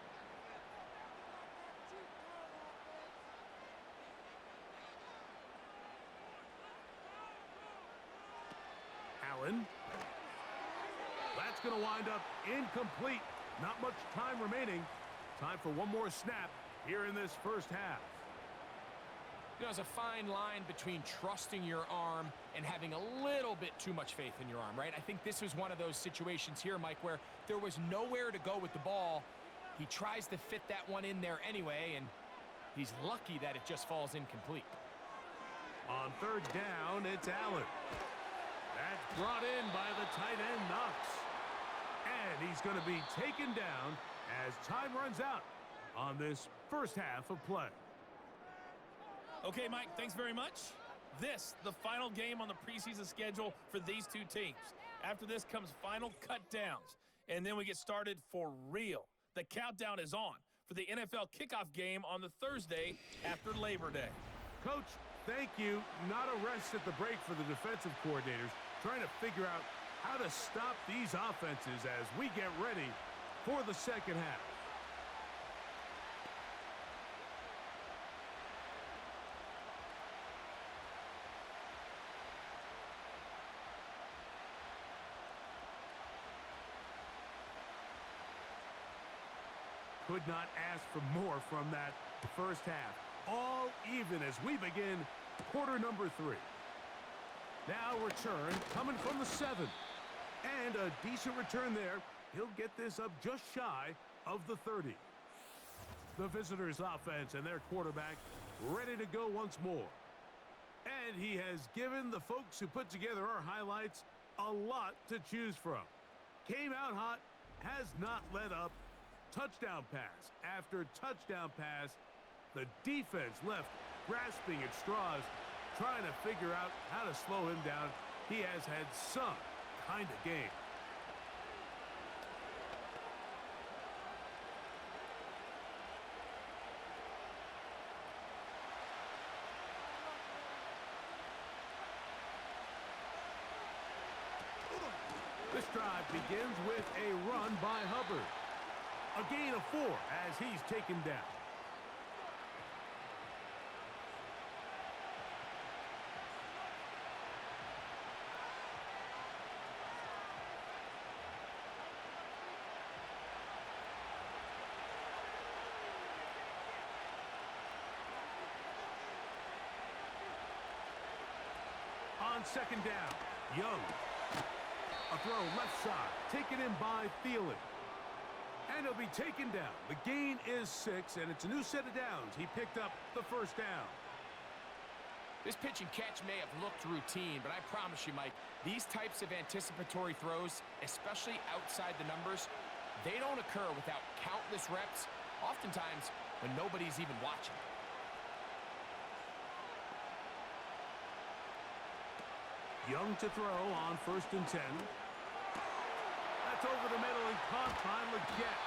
Allen. That's going to wind up incomplete. Not much time remaining. Time for one more snap here in this first half. You know, there's a fine line between trusting your arm and having a little bit too much faith in your arm, right? I think this was one of those situations here, Mike, where there was nowhere to go with the ball. He tries to fit that one in there anyway, and he's lucky that it just falls incomplete. On 3rd down, it's Allen. That's brought in by the tight end, Knox. And he's going to be taken down as time runs out on this first half of play. Okay, Mike, thanks very much. This, the final game on the preseason schedule for these two teams. After this comes final cut downs, and then we get started for real. The countdown is on for the NFL kickoff game on the Thursday after Labor Day. Coach, thank you. Not a rest at the break for the defensive coordinators, trying to figure out how to stop these offenses as we get ready for the second half. Could not ask for more from that first half. All even as we begin quarter number 3. Now return coming from the 7. And a decent return there. He'll get this up just shy of the 30. The visitors' offense and their quarterback ready to go once more. And he has given the folks who put together our highlights a lot to choose from. Came out hot, has not let up. Touchdown pass after touchdown pass. The defense left grasping at straws, trying to figure out how to slow him down. He has had some kind of game. This drive begins with a run by Hubbard. A gain of 4 as he's taken down. On second down, Young. A throw left side, taken in by Thielen. And he'll be taken down. The gain is 6, and it's a new set of downs. He picked up the first down. This pitch and catch may have looked routine, but I promise you, Mike, these types of anticipatory throws, especially outside the numbers, they don't occur without countless reps, oftentimes when nobody's even watching. Young to throw on 1st and 10. That's over the middle and caught by Leggett.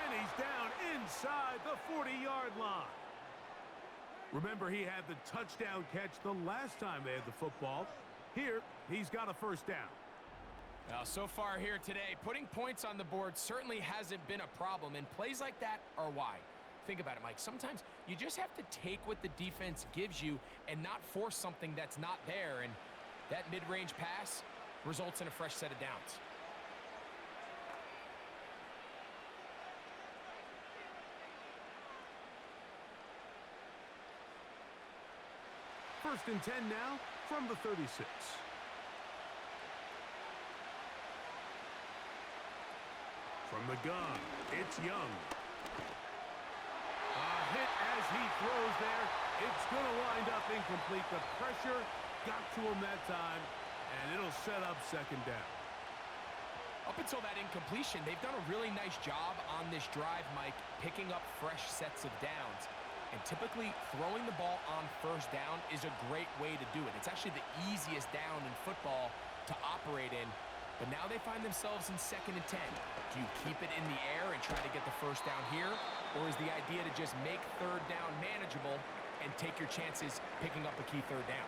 And he's down inside the 40-yard line. Remember, he had the touchdown catch the last time they had the football. Here, he's got a first down. Now, so far here today, putting points on the board certainly hasn't been a problem, and plays like that are why. Think about it, Mike. Sometimes you just have to take what the defense gives you and not force something that's not there, and that mid-range pass results in a fresh set of downs. First and 10 now from the 36. From the gun, it's Young. A hit as he throws there. It's going to wind up incomplete. The pressure got to him that time, and it'll set up second down. Up until that incompletion, they've done a really nice job on this drive, Mike, picking up fresh sets of downs. And typically, throwing the ball on first down is a great way to do it. It's actually the easiest down in football to operate in. But now they find themselves in 2nd and 10. Do you keep it in the air and try to get the first down here? Or is the idea to just make 3rd down manageable and take your chances picking up a key 3rd down?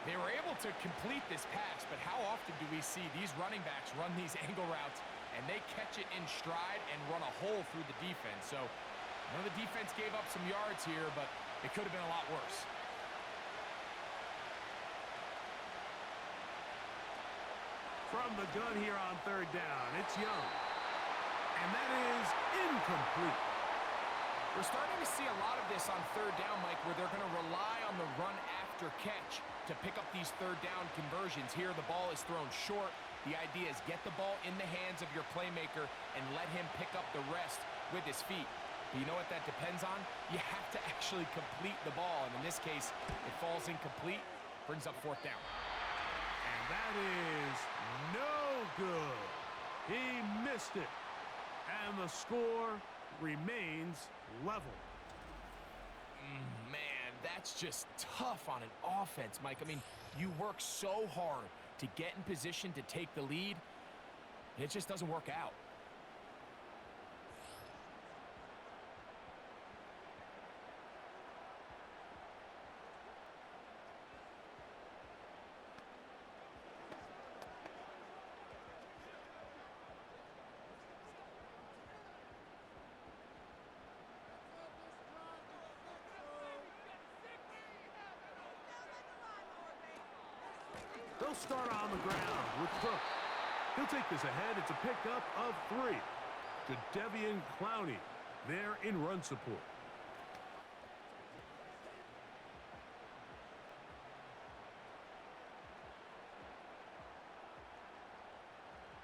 They were able to complete this pass, but how often do we see these running backs run these angle routes and they catch it in stride and run a hole through the defense? So I know the defense gave up some yards here, but it could have been a lot worse. From the gun here on 3rd down, it's Young. And that is incomplete. We're starting to see a lot of this on 3rd down, Mike, where they're going to rely on the run after catch to pick up these 3rd down conversions. Here, the ball is thrown short. The idea is get the ball in the hands of your playmaker and let him pick up the rest with his feet. But you know what that depends on? You have to actually complete the ball. And in this case, it falls incomplete, brings up 4th down. And that is no good. He missed it. And the score remains level. Man, that's just tough on an offense, Mike. I mean, you work so hard to get in position to take the lead. It just doesn't work out. They'll start on the ground with Cook. He'll take this ahead. It's a pickup of 3 to Devian Clowney there in run support.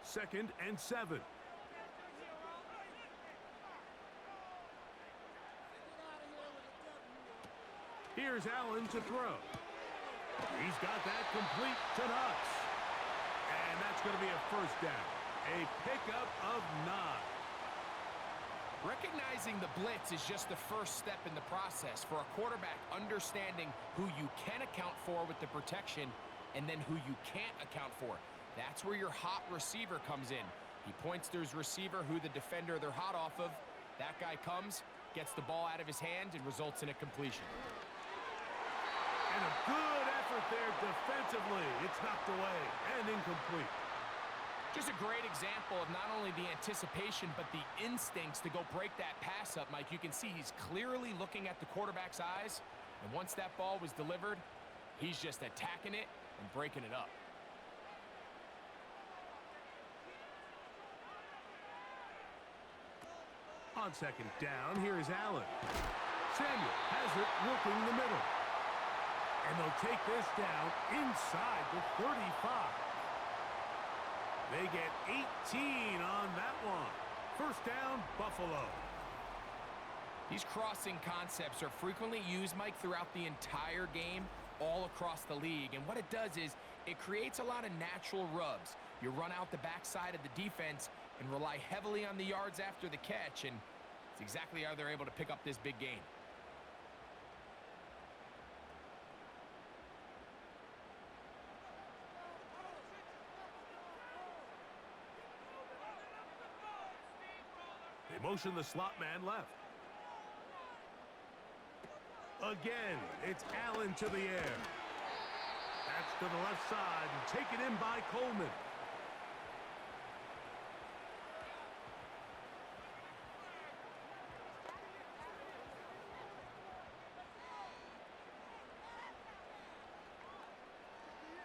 Second and 7. Here's Allen to throw. He's got that complete to Knox. And that's going to be a first down. A pickup of 9. Recognizing the blitz is just the first step in the process. For a quarterback, understanding who you can account for with the protection and then who you can't account for. That's where your hot receiver comes in. He points to his receiver, who the defender they're hot off of. That guy comes, gets the ball out of his hand, and results in a completion. And a good effort there defensively. It's knocked away and incomplete. Just a great example of not only the anticipation, but the instincts to go break that pass up, Mike. You can see he's clearly looking at the quarterback's eyes, and once that ball was delivered, he's just attacking it and breaking it up. On second down, here is Allen. Samuel has it working the middle. And they'll take this down inside the 35. They get 18 on that one. First down, Buffalo. These crossing concepts are frequently used, Mike, throughout the entire game, all across the league. And what it does is it creates a lot of natural rubs. You run out the backside of the defense and rely heavily on the yards after the catch, and it's exactly how they're able to pick up this big gain. They motion the slot man left. Again, it's Allen to the air. That's to the left side and taken in by Coleman.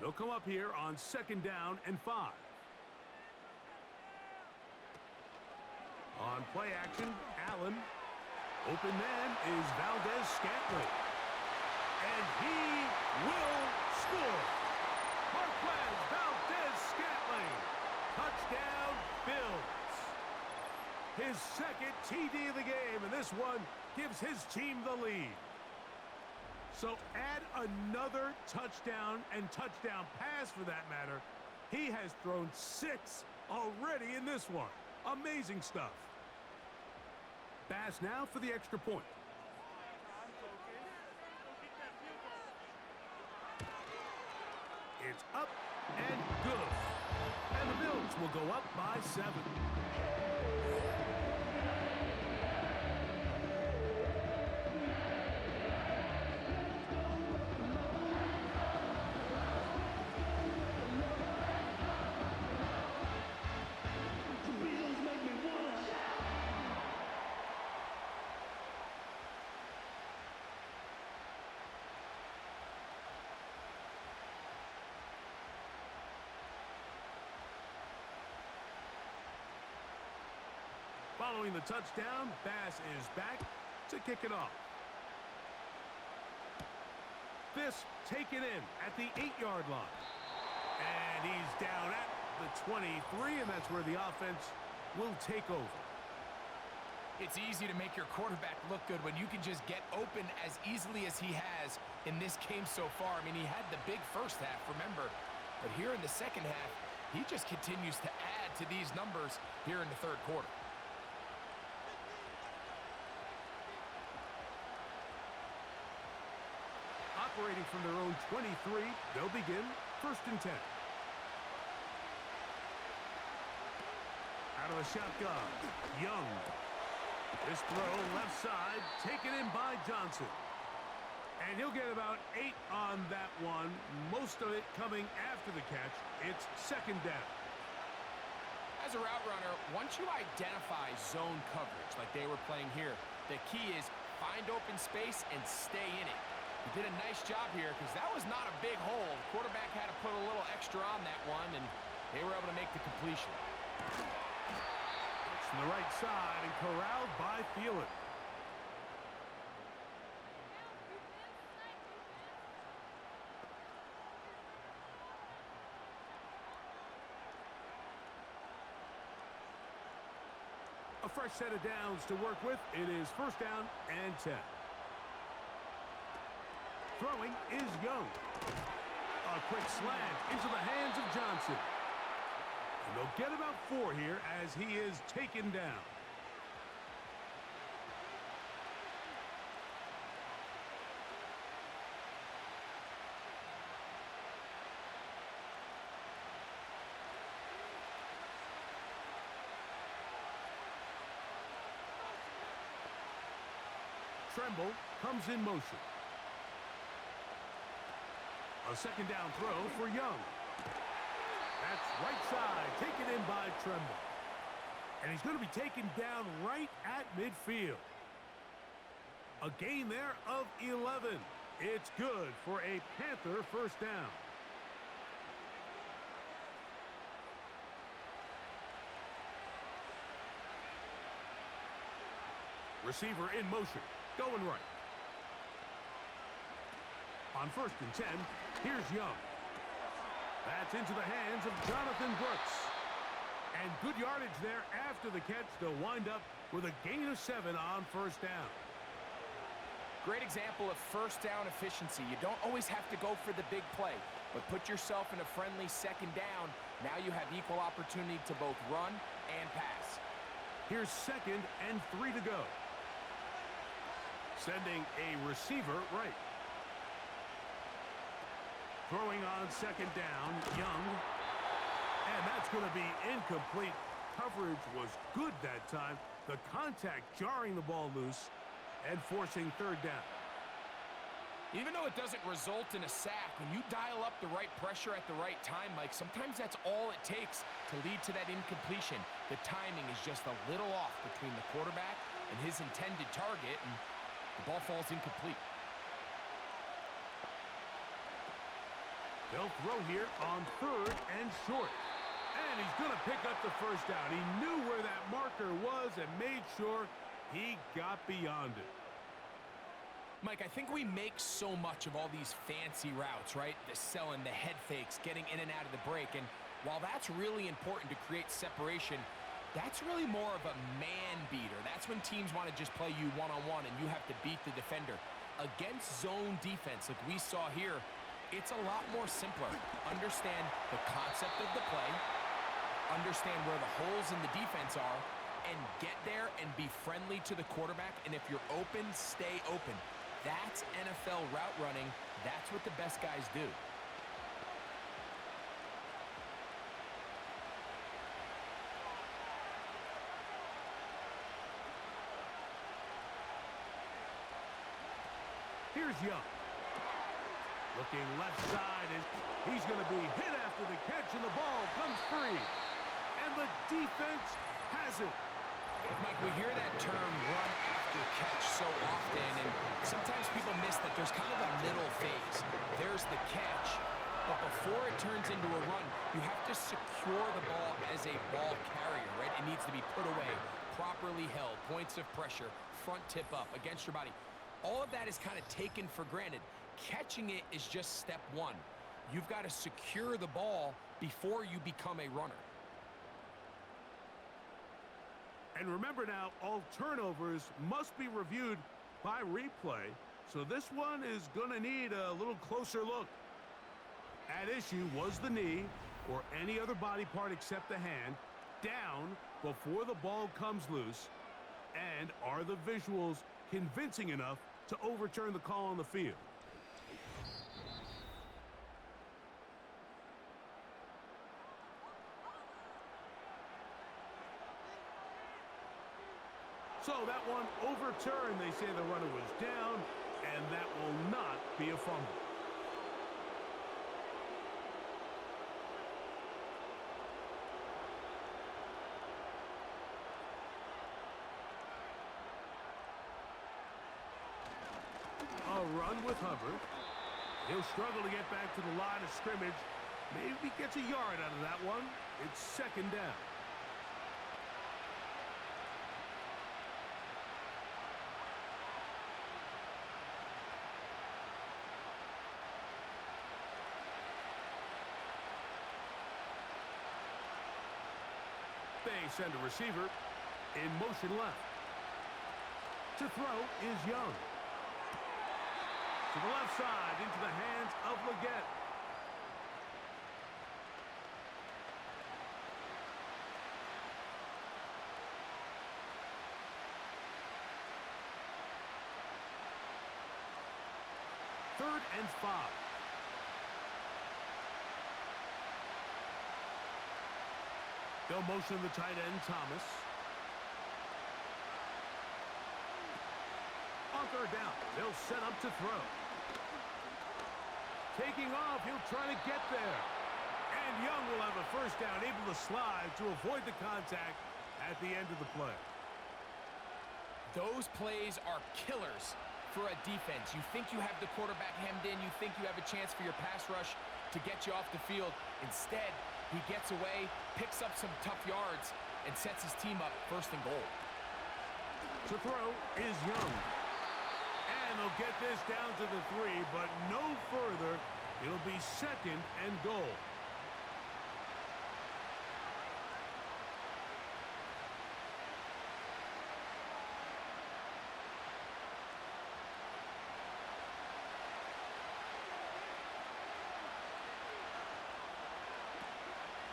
They'll come up here on second down and 5. On play action, Allen. Open man is Valdez-Scantling. And he will score. Marquez Valdez-Scantling. Touchdown, Bills. His second TD of the game, and this one gives his team the lead. So add another touchdown and touchdown pass for that matter. He has thrown 6 already in this one. Amazing stuff. Bass now for the extra point. It's up and good. And the Bills will go up by 7. Following the touchdown, Bass is back to kick it off. This taken in at the 8-yard line. And he's down at the 23, and that's where the offense will take over. It's easy to make your quarterback look good when you can just get open as easily as he has in this game so far. I mean, he had the big first half, remember. But here in the second half, he just continues to add to these numbers here in the third quarter. Operating from their own 23, they'll begin first and 10. Out of the shotgun, Young. This throw left side, taken in by Johnson. And he'll get about 8 on that one, most of it coming after the catch. It's second down. As a route runner, once you identify zone coverage like they were playing here, the key is find open space and stay in it. He did a nice job here because that was not a big hole. The quarterback had to put a little extra on that one, and they were able to make the completion. It's from the right side and corralled by Thielen. A fresh set of downs to work with. It is first down and 10. Throwing is Young. A quick slant into the hands of Johnson. And they'll get about 4 here as he is taken down. Tremble comes in motion. A second down throw for Young. That's right side, taken in by Tremble. And he's going to be taken down right at midfield. A gain there of 11. It's good for a Panther first down. Receiver in motion, going right. On 1st and 10, here's Young. That's into the hands of Jonathan Brooks. And good yardage there after the catch. They'll wind up with a gain of 7 on 1st down. Great example of first down efficiency. You don't always have to go for the big play, but put yourself in a friendly second down. Now you have equal opportunity to both run and pass. Here's 2nd and 3 to go. Sending a receiver right. Throwing on 2nd down, Young. And that's going to be incomplete. Coverage was good that time. The contact jarring the ball loose and forcing 3rd down. Even though it doesn't result in a sack, when you dial up the right pressure at the right time, Mike, sometimes that's all it takes to lead to that incompletion. The timing is just a little off between the quarterback and his intended target, and the ball falls incomplete. They'll throw here on 3rd and short. And he's going to pick up the first down. He knew where that marker was and made sure he got beyond it. Mike, I think we make so much of all these fancy routes, right? The selling, the head fakes, getting in and out of the break. And while that's really important to create separation, that's really more of a man beater. That's when teams want to just play you one-on-one and you have to beat the defender. Against zone defense, like we saw here, it's a lot more simpler. Understand the concept of the play, understand where the holes in the defense are, and get there and be friendly to the quarterback. And if you're open, stay open. That's NFL route running. That's what the best guys do. Here's Young. Looking left side, and he's going to be hit after the catch, and the ball comes free. And the defense has it. Mike, we hear that term run after catch so often, and sometimes people miss that there's kind of a middle phase. There's the catch, but before it turns into a run, you have to secure the ball as a ball carrier, right? It needs to be put away, properly held, points of pressure, front tip up against your body. All of that is kind of taken for granted. Catching it is just step one. You've got to secure the ball before you become a runner. And remember now, all turnovers must be reviewed by replay, so this one is going to need a little closer look. At issue was the knee, or any other body part except the hand, down before the ball comes loose, and are the visuals convincing enough to overturn the call on the field? So that one overturned. They say the runner was down, and that will not be a fumble. A run with Hubbard. He'll struggle to get back to the line of scrimmage. Maybe gets a yard out of that one. It's 2nd down. They send a receiver in motion left. To throw is Young. To the left side, into the hands of Leggett. Third and 5. They'll motion the tight end, Thomas. On 3rd third down. They'll set up to throw. Taking off, he'll try to get there. And Young will have a first down, able to slide to avoid the contact at the end of the play. Those plays are killers for a defense. You think you have the quarterback hemmed in. You think you have a chance for your pass rush to get you off the field. Instead, he gets away, picks up some tough yards, and sets his team up first and goal. To throw is Young. And they'll get this down to the 3, but no further. It'll be second and goal.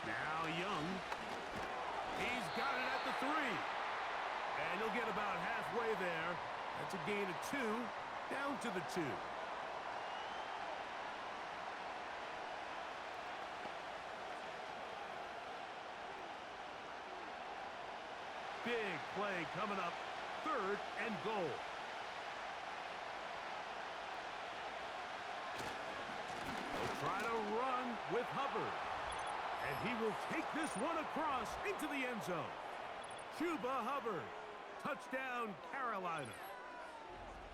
Now Young. He's got it at the 3. And he'll get about halfway there. That's a gain of 2, down to the 2. Big play coming up, third and goal. They'll try to run with Hubbard. And he will take this one across into the end zone. Chuba Hubbard. Touchdown, Carolina.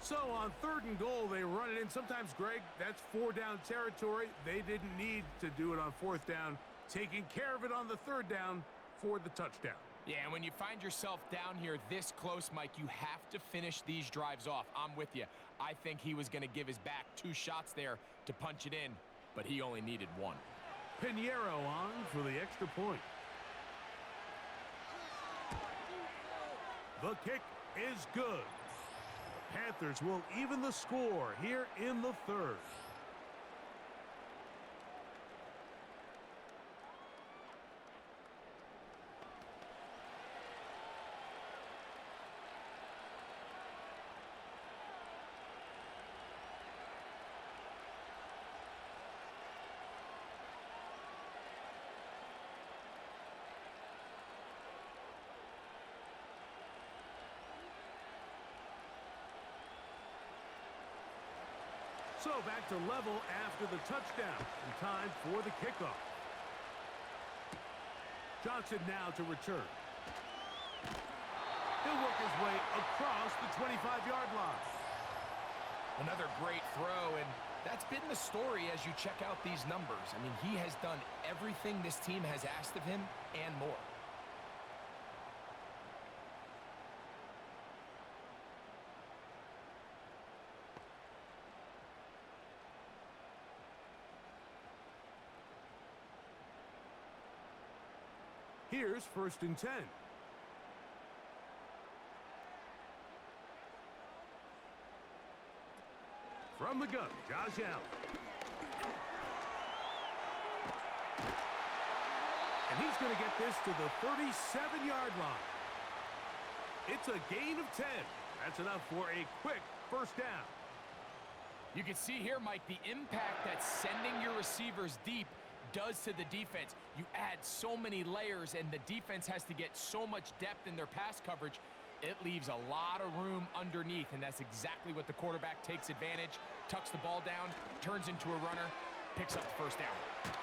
So on third and goal, they run it in. Sometimes, Greg, that's 4 down territory. They didn't need to do it on 4th down. Taking care of it on the 3rd down for the touchdown. Yeah, and when you find yourself down here this close, Mike, you have to finish these drives off. I'm with you. I think he was going to give his back 2 shots there to punch it in, but he only needed 1. Pinheiro on for the extra point. The kick is good. The Panthers will even the score here in the 3rd. So back to level after the touchdown, and time for the kickoff. Johnson now to return. He'll work his way across the 25-yard line. Another great throw, and that's been the story as you check out these numbers. I mean, he has done everything this team has asked of him and more. Here's 1st and 10. From the gun, Josh Allen. And he's going to get this to the 37-yard line. It's a gain of 10. That's enough for a quick first down. You can see here, Mike, the impact that sending your receivers deep does to the defense. You add so many layers, and the defense has to get so much depth in their pass coverage. It leaves a lot of room underneath, and that's exactly what the quarterback takes advantage, tucks the ball down, turns into a runner, picks up the first down.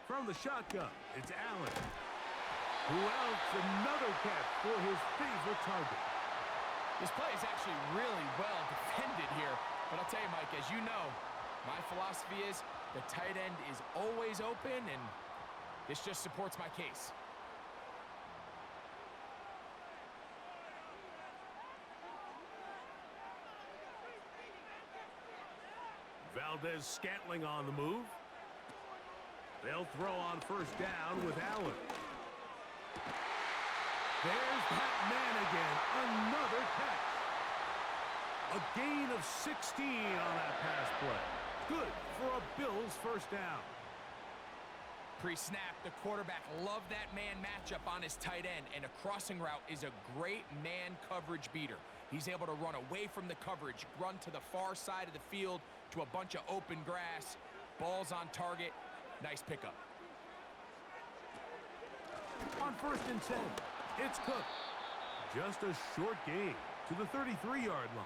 From the shotgun, it's Allen. Who else? Another catch for his favorite target. This play is actually really well defended here. But I'll tell you, Mike, as you know, my philosophy is the tight end is always open, and this just supports my case. Valdez-Scantling on the move. They'll throw on first down with Allen. There's that man again. Another catch. A gain of 16 on that pass play. Good for a Bills first down. Pre-snap, the quarterback loved that man matchup on his tight end, and a crossing route is a great man coverage beater. He's able to run away from the coverage, run to the far side of the field to a bunch of open grass. Ball's on target. Nice pickup. On 1st and 10, it's Cook. Just a short gain to the 33-yard line.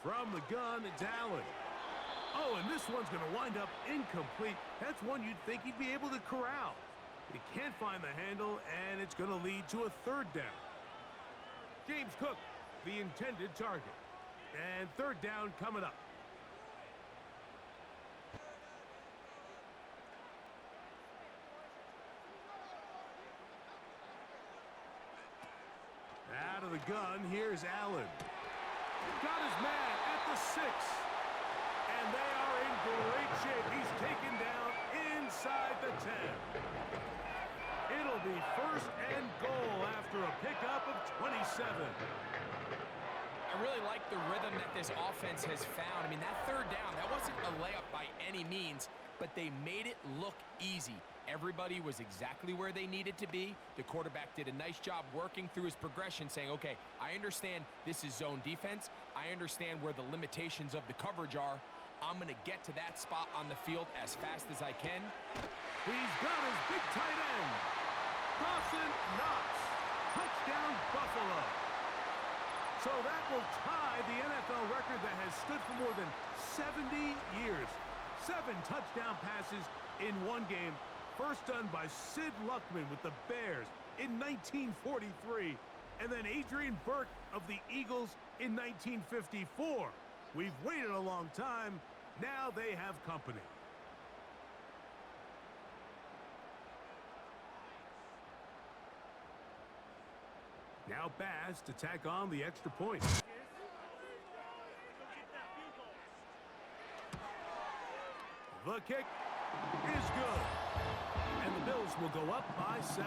From the gun, it's Allen. Oh, and this one's going to wind up incomplete. That's one you'd think he'd be able to corral. He can't find the handle, and it's going to lead to a 3rd down. James Cook, the intended target. And 3rd down coming up. Out of the gun, here's Allen. Got his man at the 6. And they are in great shape. He's taken down inside the 10. It'll be 1st and goal after a pickup of 27. I really like the rhythm that this offense has found. I mean, that 3rd down, that wasn't a layup by any means, but they made it look easy. Everybody was exactly where they needed to be. The quarterback did a nice job working through his progression, saying, okay, I understand this is zone defense. I understand where the limitations of the coverage are. I'm going to get to that spot on the field as fast as I can. He's got his big tight end. Dawson Knox. Touchdown, Buffalo. So that will tie the NFL record that has stood for more than 70 years. 7 touchdown passes in one game. First done by Sid Luckman with the Bears in 1943. And then Adrian Burke of the Eagles in 1954. We've waited a long time. Now they have company. Now Bass to tack on the extra point. The kick is good. And the Bills will go up by 7.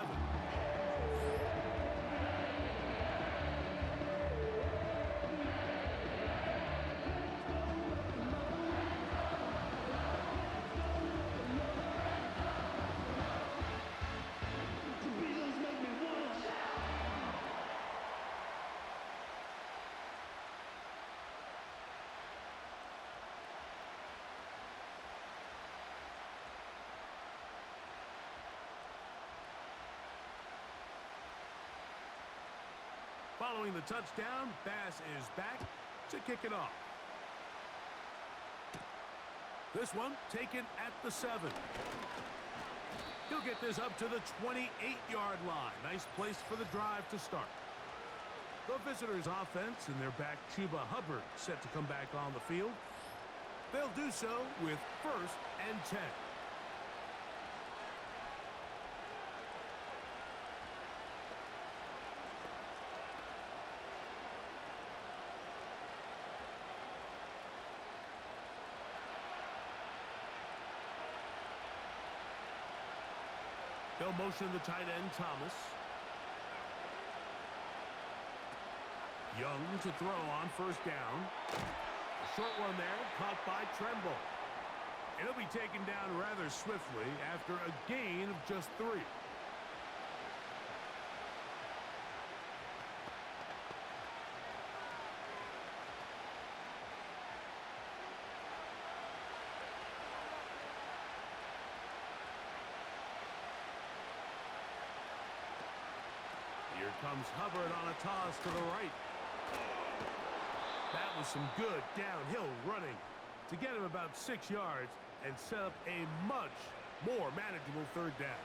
Following the touchdown, Bass is back to kick it off. This one taken at the 7. He'll get this up to the 28-yard line. Nice place for the drive to start. The visitors' offense and their back Chuba Hubbard set to come back on the field. They'll do so with 1st and 10. They'll motion the tight end, Thomas. Young to throw on 1st down. A short one there, caught by Tremble. It'll be taken down rather swiftly after a gain of just 3. Here comes Hubbard on a toss to the right. That was some good downhill running to get him about 6 yards and set up a much more manageable 3rd down.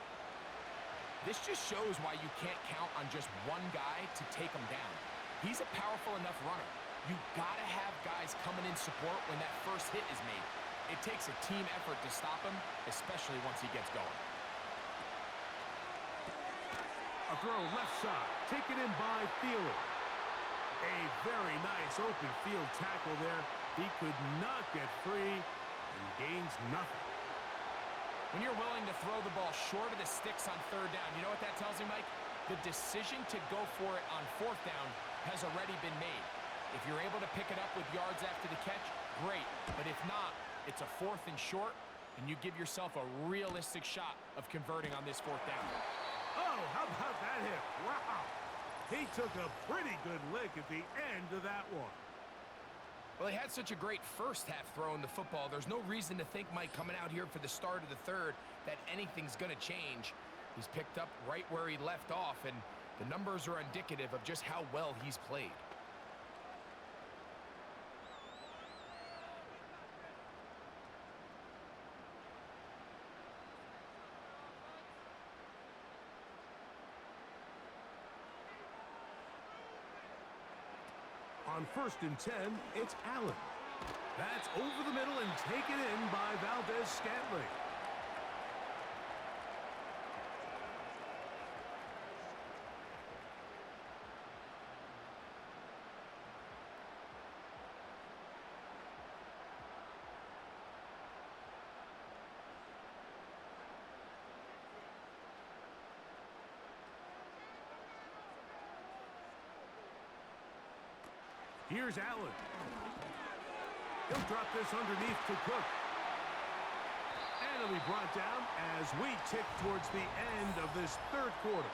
This just shows why you can't count on just one guy to take him down. He's a powerful enough runner. You gotta have guys coming in support when that first hit is made. It takes a team effort to stop him, especially once he gets going. A throw left side, taken in by Thielen. A very nice open field tackle there. He could not get free and gains nothing. When you're willing to throw the ball short of the sticks on third down, you know what that tells me, Mike? The decision to go for it on fourth down has already been made. If you're able to pick it up with yards after the catch, great. But if not, it's a fourth and short, and you give yourself a realistic shot of converting on this fourth down. Oh, how about that hit? Wow. He took a pretty good lick at the end of that one. Well, he had such a great first half throwing the football. There's no reason to think, Mike, coming out here for the start of the third, that anything's going to change. He's picked up right where he left off, and the numbers are indicative of just how well he's played. On 1st and 10, it's Allen. That's over the middle and taken in by Valdez-Scantling. Here's Allen. He'll drop this underneath to Cook. And it'll be brought down as we tick towards the end of this third quarter.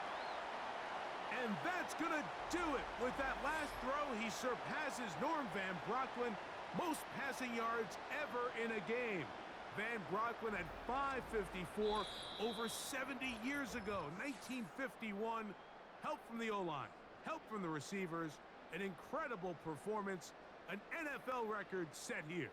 And that's going to do it. With that last throw, he surpasses Norm Van Brocklin, most passing yards ever in a game. Van Brocklin at 554 over 70 years ago, 1951. Help from the O-line, help from the receivers. An incredible performance, an NFL record set here.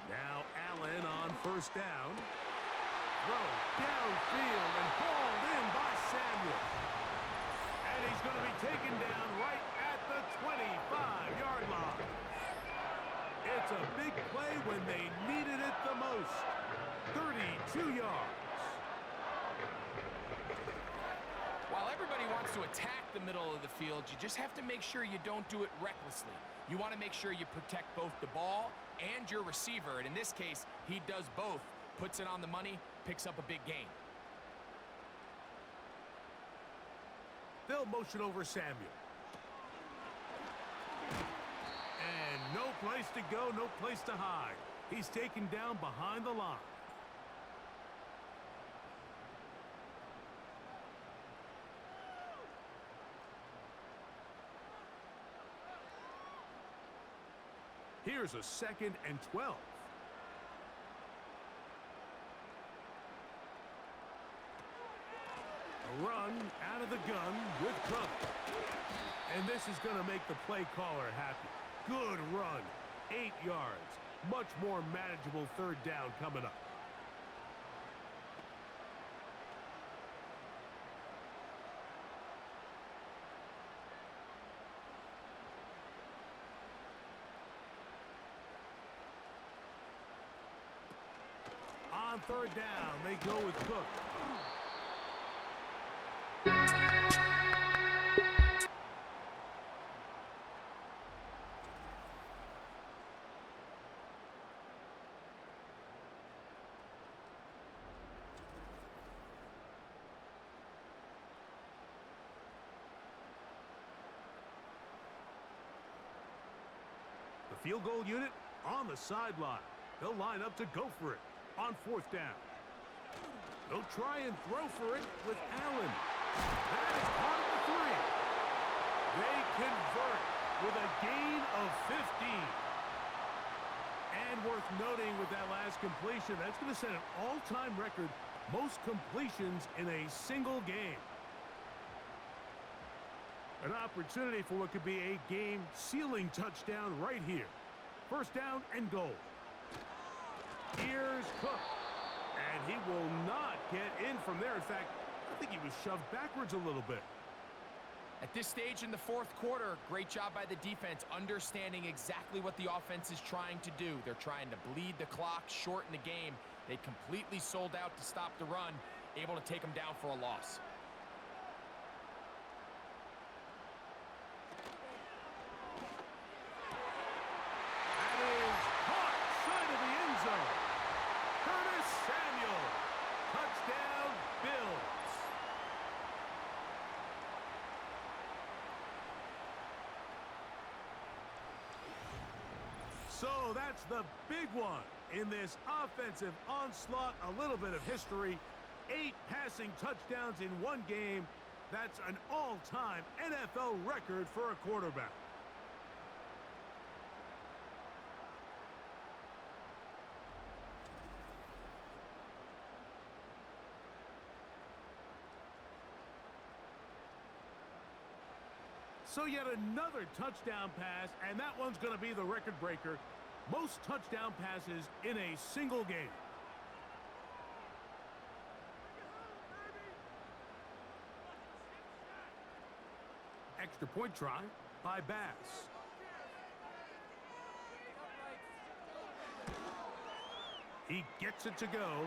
Now Allen on 1st down. Throw downfield and hauled in by Samuel. And he's going to be taken down right at the 25-yard line. It's a big play when they needed it the most. 32 yards. While everybody wants to attack the middle of the field, you just have to make sure you don't do it recklessly. You want to make sure you protect both the ball and your receiver. And in this case, he does both. Puts it on the money, picks up a big gain. They'll motion over Samuel. And no place to go, no place to hide. He's taken down behind the line. Here's a 2nd and 12. A run out of the gun with Cook. And this is going to make the play caller happy. Good run. 8 yards. Much more manageable 3rd down coming up. On 3rd down, they go with Cook. The field goal unit on the sideline. They'll line up to go for it on 4th down. They'll try and throw for it with Allen. That is part of the 3. They convert with a gain of 15. And worth noting with that last completion, that's going to set an all-time record, most completions in a single game. An opportunity for what could be a game-sealing touchdown right here. 1st down and goal. Here's Cook. And he will not get in from there. In fact, I think he was shoved backwards a little bit. At this stage in the fourth quarter, great job by the defense, understanding exactly what the offense is trying to do. They're trying to bleed the clock, shorten the game. They completely sold out to stop the run, able to take them down for a loss. That is caught side of the end zone. Curtis Samuel. Touchdown, Bills. So that's the big one in this offensive onslaught. A little bit of history. 8 passing touchdowns in one game. That's an all-time NFL record for a quarterback. So yet another touchdown pass, and that one's going to be the record breaker. Most touchdown passes in a single game. Extra point try by Bass. He gets it to go,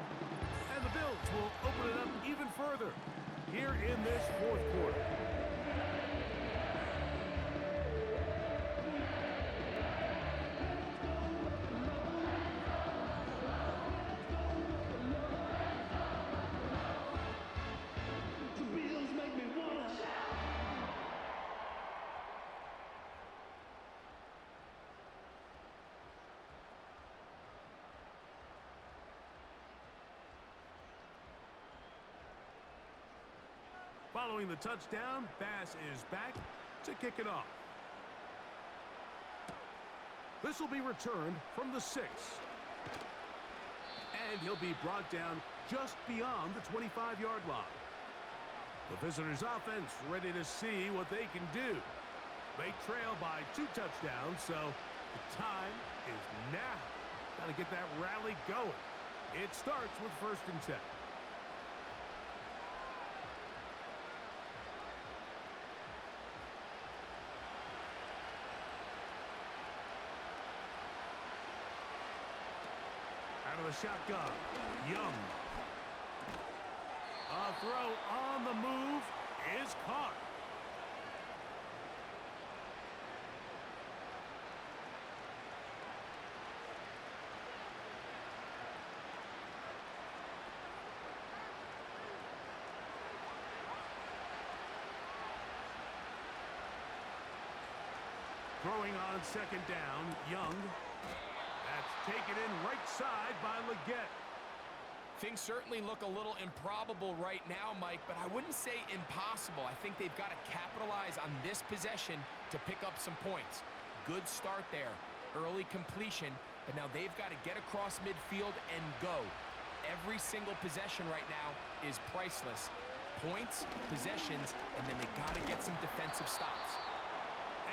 and the Bills will open it up even further here in this fourth quarter. Following the touchdown, Bass is back to kick it off. This will be returned from the 6. And he'll be brought down just beyond the 25-yard line. The visitors' offense ready to see what they can do. They trail by 2 touchdowns, so the time is now. Got to get that rally going. It starts with 1st and 10. Out of the shotgun, Young. A throw on the move is caught. Throwing on 2nd down, Young. That's taken in right side by Leggett. Things certainly look a little improbable right now, Mike, but I wouldn't say impossible. I think they've got to capitalize on this possession to pick up some points. Good start there. Early completion, but now they've got to get across midfield and go. Every single possession right now is priceless. Points, possessions, and then they got to get some defensive stops.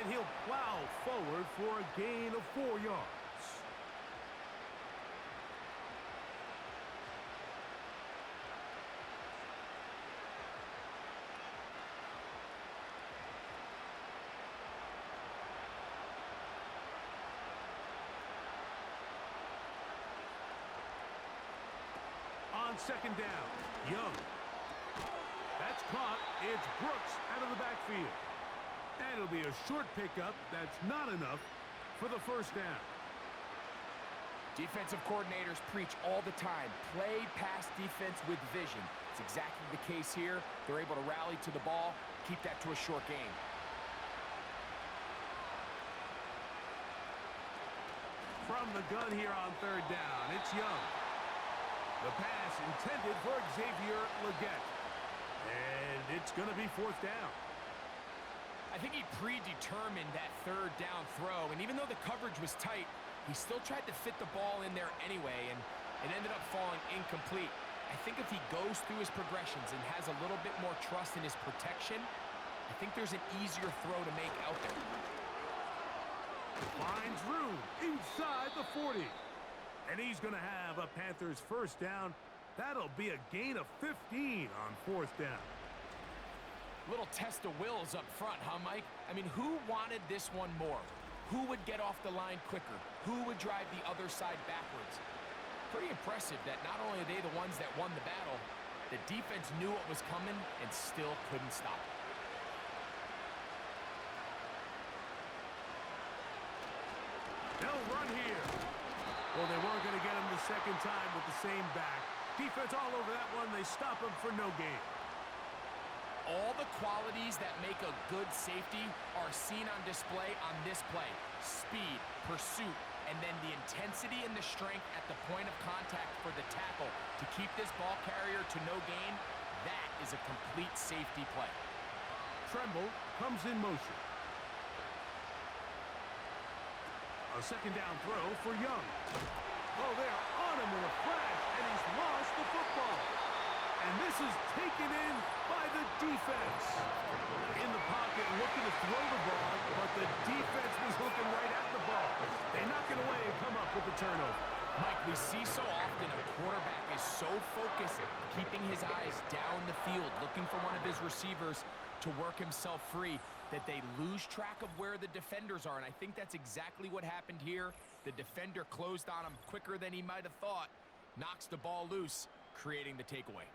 And he'll plow forward for a gain of 4 yards. On 2nd down, Young. That's caught. It's Brooks out of the backfield. And it'll be a short pickup. That's not enough for the 1st down. Defensive coordinators preach all the time. Play pass defense with vision. It's exactly the case here. They're able to rally to the ball, keep that to a short game. From the gun here on 3rd down, it's Young. The pass intended for Xavier Leggett. And it's going to be 4th down. I think he predetermined that 3rd down throw, and even though the coverage was tight, he still tried to fit the ball in there anyway, and it ended up falling incomplete. I think if he goes through his progressions and has a little bit more trust in his protection, I think there's an easier throw to make out there. Finds room inside the 40. And he's going to have a Panthers 1st down. That'll be a gain of 15 on 4th down. Little test of wills up front, huh, Mike? I mean, who wanted this one more? Who would get off the line quicker? Who would drive the other side backwards? Pretty impressive that not only are they the ones that won the battle, the defense knew what was coming and still couldn't stop it. They'll run here. Well, they weren't going to get him the second time with the same back. Defense all over that one. They stop him for no gain. All the qualities that make a good safety are seen on display on this play. Speed, pursuit, and then the intensity and the strength at the point of contact for the tackle to keep this ball carrier to no gain. That is a complete safety play. Tremble comes in motion. A second down throw for Young. Oh, they're on him with a flash, and he's lost the football. And this is taken in by the defense. In the pocket, looking to throw the ball, but the defense was looking right at the ball. They knock it away and come up with the turnover. Mike, we see so often a quarterback is so focused, keeping his eyes down the field, looking for one of his receivers to work himself free, that they lose track of where the defenders are. And I think that's exactly what happened here. The defender closed on him quicker than he might have thought, knocks the ball loose, creating the takeaway.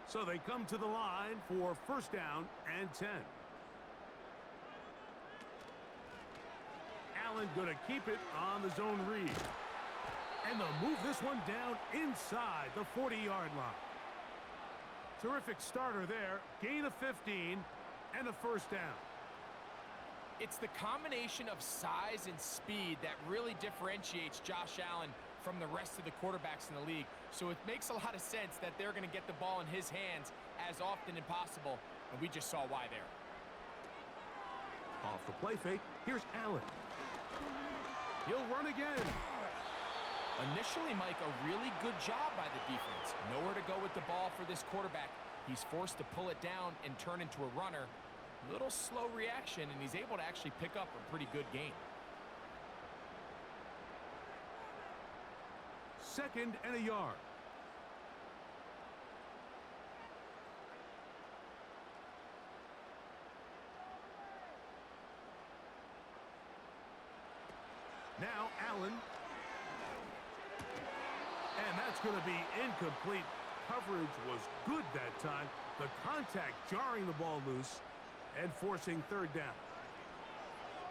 So they come to the line for first down and 10. Allen going to keep it on the zone read. And they'll move this one down inside the 40-yard line. Terrific starter there. Gain of 15 and a first down. It's the combination of size and speed that really differentiates Josh Allen from the rest of the quarterbacks in the league. So it makes a lot of sense that they're going to get the ball in his hands as often as possible, and we just saw why there. Off the play fake, here's Allen. He'll run again. Initially, Mike, a really good job by the defense. Nowhere to go with the ball for this quarterback. He's forced to pull it down and turn into a runner. Little slow reaction, and he's able to actually pick up a pretty good gain. Second and a yard. Now Allen. And that's going to be incomplete. Coverage was good that time. The contact jarring the ball loose and forcing third down.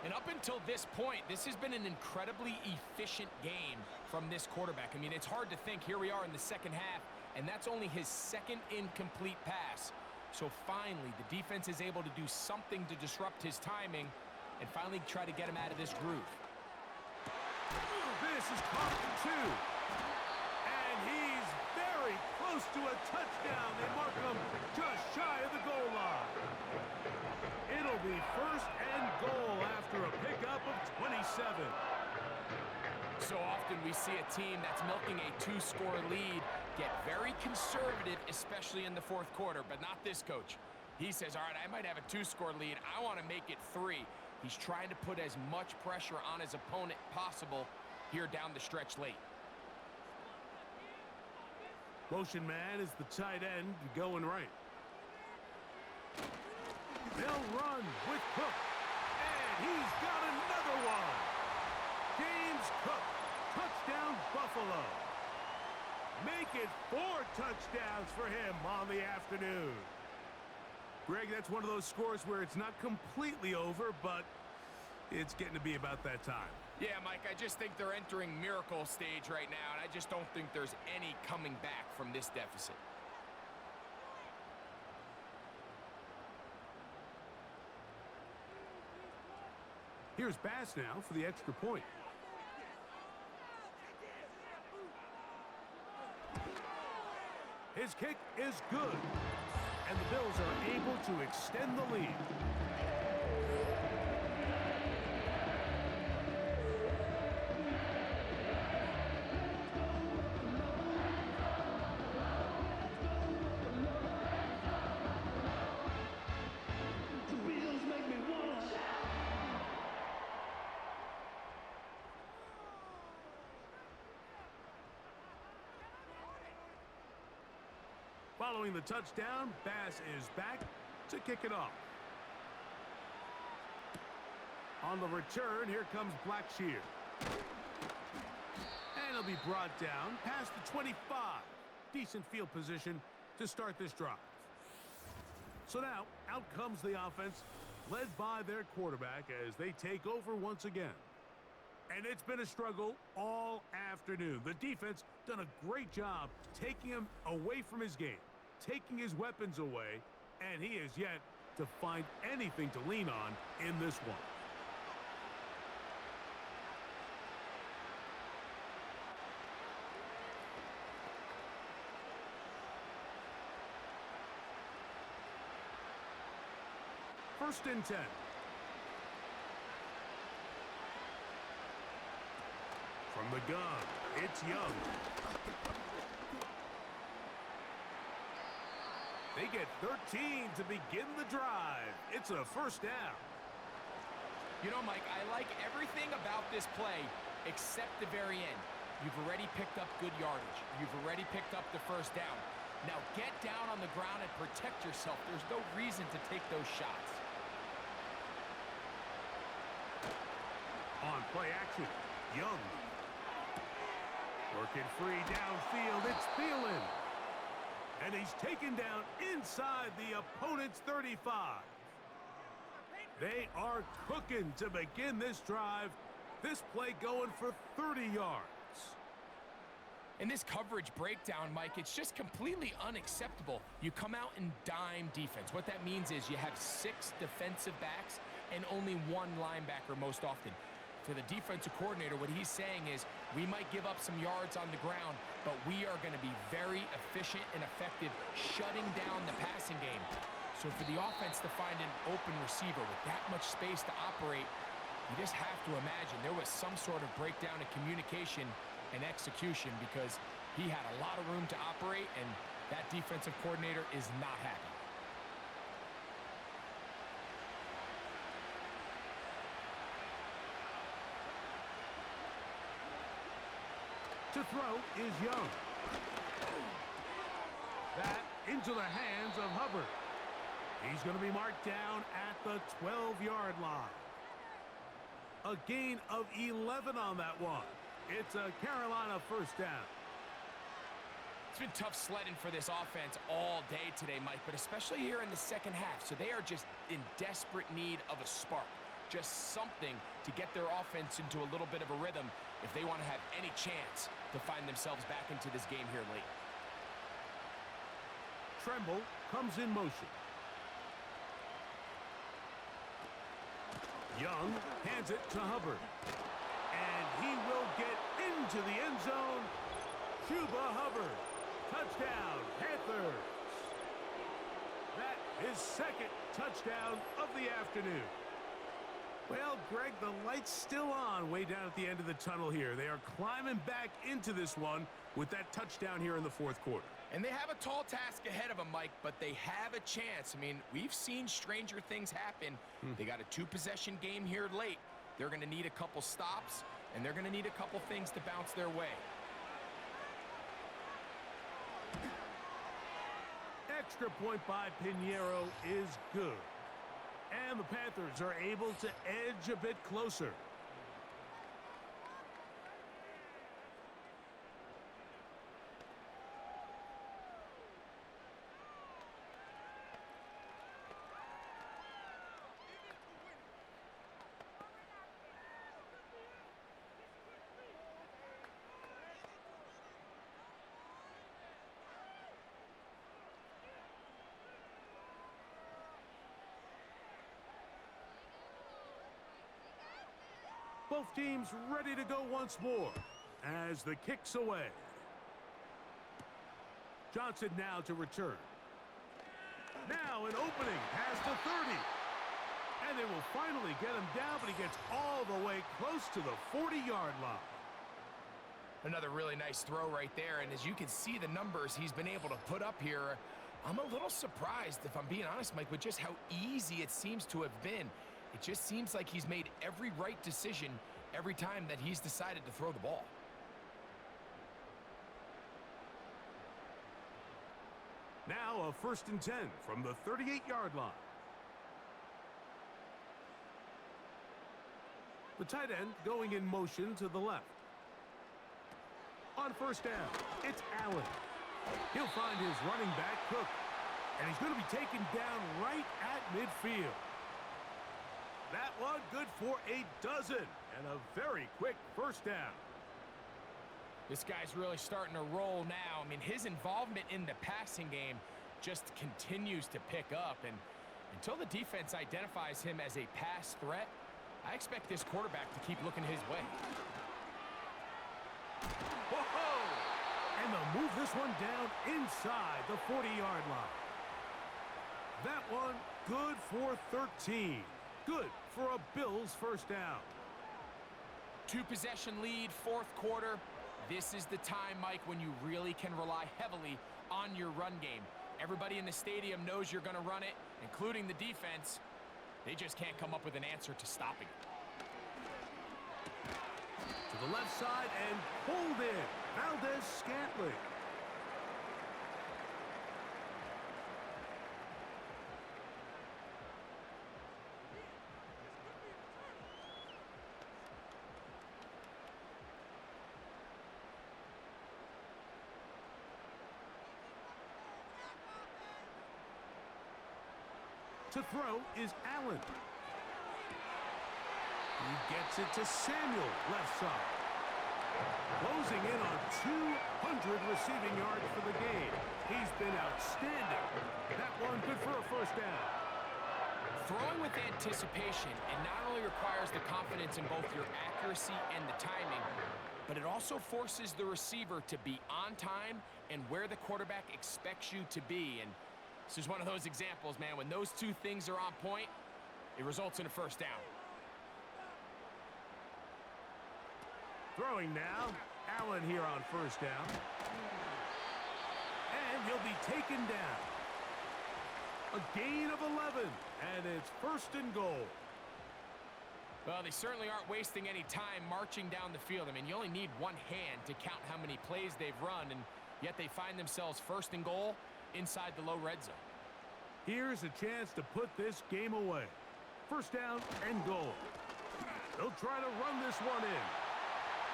And up until this point, this has been an incredibly efficient game from this quarterback. I mean, it's hard to think. Here we are in the second half, and that's only his second incomplete pass. So finally, the defense is able to do something to disrupt his timing and finally try to get him out of this groove. This is caught for two. And he's very close to a touchdown. They mark him just shy of the goal line. It'll be first and goal after a pickup of 27. So often we see a team that's milking a two-score lead get very conservative, especially in the fourth quarter, but not this coach. He says, all right, I might have a two-score lead. I want to make it three. He's trying to put as much pressure on his opponent possible here down the stretch late. Motion man is the tight end going right. They'll run with Cook. And he's got another one. James Cook. Touchdown, Buffalo. Make it 4 touchdowns for him on the afternoon. Greg, that's one of those scores where it's not completely over, but it's getting to be about that time. Yeah, Mike, I just think they're entering miracle stage right now, and I just don't think there's any coming back from this deficit. Here's Bass now for the extra point. His kick is good. And the Bills are able to extend the lead. Following the touchdown, Bass is back to kick it off. On the return, here comes Blackshear. And he'll be brought down past the 25. Decent field position to start this drive. So now, out comes the offense, led by their quarterback as they take over once again. And it's been a struggle all afternoon. The defense done a great job taking him away from his game, taking his weapons away, and he is yet to find anything to lean on in this one. First and 10. From the gun, it's Young. They get 13 to begin the drive. It's a first down. You know, Mike, I like everything about this play except the very end. You've already picked up good yardage. You've already picked up the first down. Now get down on the ground and protect yourself. There's no reason to take those shots. On play action, Young. Working free downfield, it's Thielen. And he's taken down inside the opponent's 35. They are cooking to begin this drive. This play going for 30 yards. In this coverage breakdown, Mike, it's just completely unacceptable. You come out in dime defense. What that means is you have 6 defensive backs and only 1 linebacker most often. For the defensive coordinator, what he's saying is we might give up some yards on the ground, but we are going to be very efficient and effective shutting down the passing game. So for the offense to find an open receiver with that much space to operate, you just have to imagine there was some sort of breakdown in communication and execution because he had a lot of room to operate, and that defensive coordinator is not happy. To throw is Young. That into the hands of Hubbard. He's going to be marked down at the 12-yard line. A gain of 11 on that one. It's a Carolina first down. It's been tough sledding for this offense all day today, Mike, but especially here in the second half. So they are just in desperate need of a spark. Just something to get their offense into a little bit of a rhythm if they want to have any chance to find themselves back into this game here late. Tremble comes in motion. Young hands it to Hubbard. And he will get into the end zone. Chuba Hubbard. Touchdown, Panthers. That is second touchdown of the afternoon. Well, Greg, the light's still on way down at the end of the tunnel here. They are climbing back into this one with that touchdown here in the fourth quarter. And they have a tall task ahead of them, Mike, but they have a chance. I mean, we've seen stranger things happen. They got a 2-possession game here late. They're going to need a couple stops, and they're going to need a couple things to bounce their way. Extra point by Pinheiro is good. And the Panthers are able to edge a bit closer. Both teams ready to go once more as the kick's away. Johnson now to return. Now an opening past the 30. And they will finally get him down, but he gets all the way close to the 40-yard line. Another really nice throw right there, and as you can see the numbers he's been able to put up here, I'm a little surprised, if I'm being honest, Mike, with just how easy it seems to have been. It just seems like he's made every right decision every time that he's decided to throw the ball. Now Now 1st and 10 from the 38-yard line. The tight end going in motion to the left. On 1st down, it's Allen. He'll find his running back, Cook. And he's going to be taken down right at midfield. That one good for a dozen. And a very quick 1st down. This guy's really starting to roll now. I mean, his involvement in the passing game just continues to pick up. And until the defense identifies him as a pass threat, I expect this quarterback to keep looking his way. Whoa! And they'll move this one down inside the 40-yard line. That one good for 13. Good for a Bills 1st down. 2-possession lead, 4th quarter. This is the time, Mike, when you really can rely heavily on your run game. Everybody in the stadium knows you're going to run it, including the defense. They just can't come up with an answer to stopping it. To the left side and pulled in. Valdez-Scantling. To throw is Allen. He gets it to Samuel, left side. Closing in on 200 receiving yards for the game. He's been outstanding. That one good for a 1st down. Throwing with anticipation, it not only requires the confidence in both your accuracy and the timing, but it also forces the receiver to be on time and where the quarterback expects you to be. And this is one of those examples, man. When those two things are on point, it results in a 1st down. Throwing now. Allen here on 1st down. And he'll be taken down. A gain of 11. And it's 1st and goal. Well, they certainly aren't wasting any time marching down the field. I mean, you only need one hand to count how many plays they've run, and yet they find themselves 1st and goal inside the low red zone. Here's a chance to put this game away. 1st down and goal. They'll try to run this one in.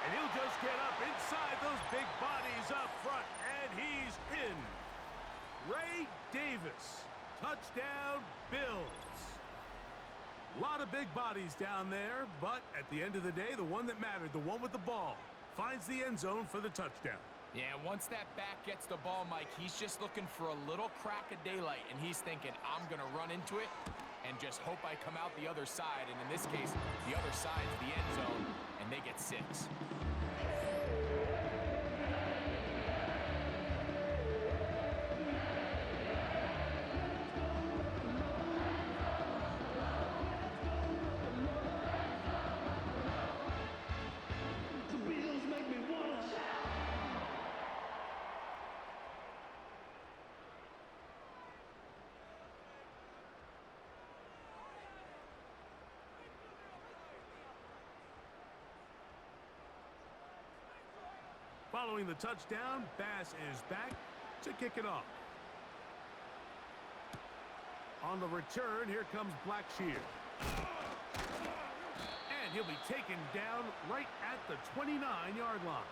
And he'll just get up inside those big bodies up front. And he's in. Ray Davis. Touchdown, Bills. A lot of big bodies down there, but at the end of the day, the one that mattered, the one with the ball, finds the end zone for the touchdown. Yeah, once that back gets the ball, Mike, he's just looking for a little crack of daylight, and he's thinking, I'm going to run into it and just hope I come out the other side. And in this case, the other side's the end zone, and they get 6. Following the touchdown, Bass is back to kick it off. On the return, here comes Blackshear. And he'll be taken down right at the 29-yard line.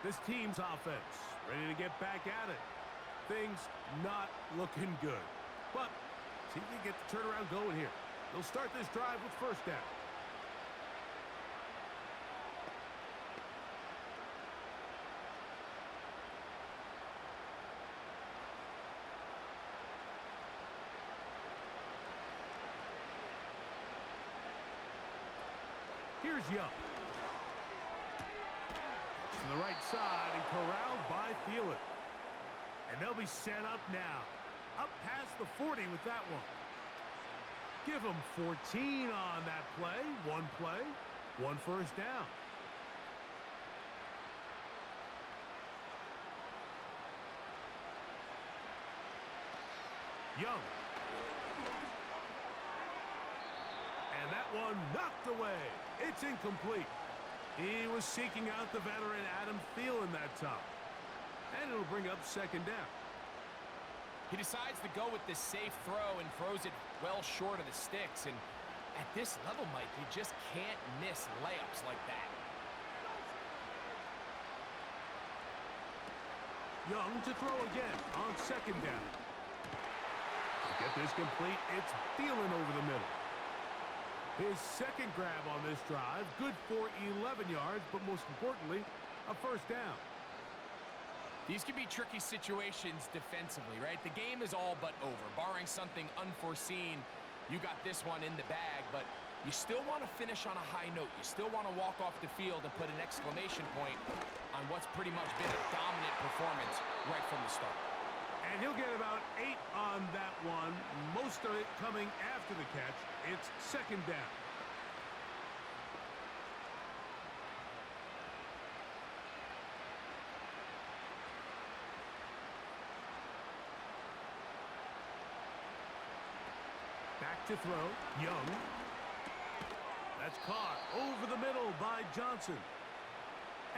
This team's offense ready to get back at it. Things not looking good. But see if they get the turnaround going here. They'll start this drive with 1st down. Here's Young. To the right side and corralled by Thielen. And they'll be set up now. Up past the 40 with that one. Give them 14 on that play. One play, 1 1st down. Young. And that one knocked away. It's incomplete. He was seeking out the veteran Adam Thielen that time. And it'll bring up 2nd down. He decides to go with this safe throw and throws it well short of the sticks. And at this level, Mike, you just can't miss layups like that. Young to throw again on second down. To get this complete, it's Thielen over the middle. His second grab on this drive, good for 11 yards, but most importantly, a first down. These can be tricky situations defensively, right? The game is all but over. Barring something unforeseen, you got this one in the bag, but you still want to finish on a high note. You still want to walk off the field and put an exclamation point on what's pretty much been a dominant performance right from the start. And he'll get about 8 on that one, most of it coming after the catch. It's second down. Back to throw, Young. That's caught over the middle by Johnson.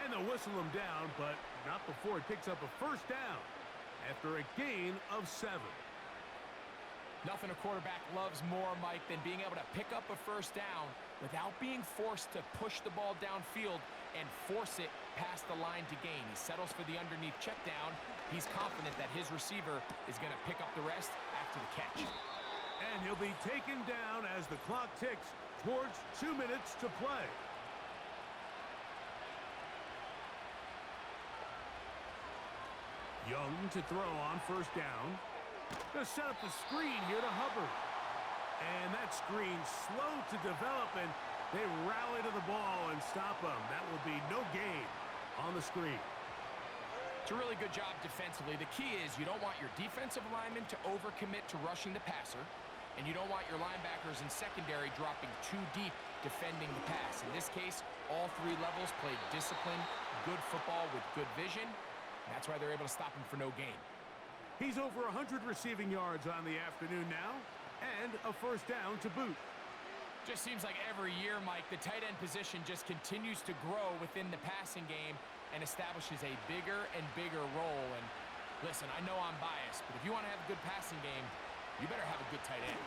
And they'll whistle him down, but not before he picks up a first down after a gain of 7. Nothing a quarterback loves more, Mike, than being able to pick up a first down without being forced to push the ball downfield and force it past the line to gain. He settles for the underneath check down. He's confident that his receiver is going to pick up the rest after the catch. And he'll be taken down as the clock ticks towards 2 minutes to play. Young to throw on first down. Going to set up the screen here to Hubbard. And that screen slow to develop, and they rally to the ball and stop him. That will be no gain on the screen. It's a really good job defensively. The key is you don't want your defensive linemen to overcommit to rushing the passer, and you don't want your linebackers in secondary dropping too deep defending the pass. In this case, all 3 levels played disciplined, good football with good vision. That's why they're able to stop him for no gain. He's over 100 receiving yards on the afternoon now, and a first down to boot. Just seems like every year, Mike, the tight end position just continues to grow within the passing game and establishes a bigger and bigger role. And listen, I know I'm biased, but if you want to have a good passing game, you better have a good tight end.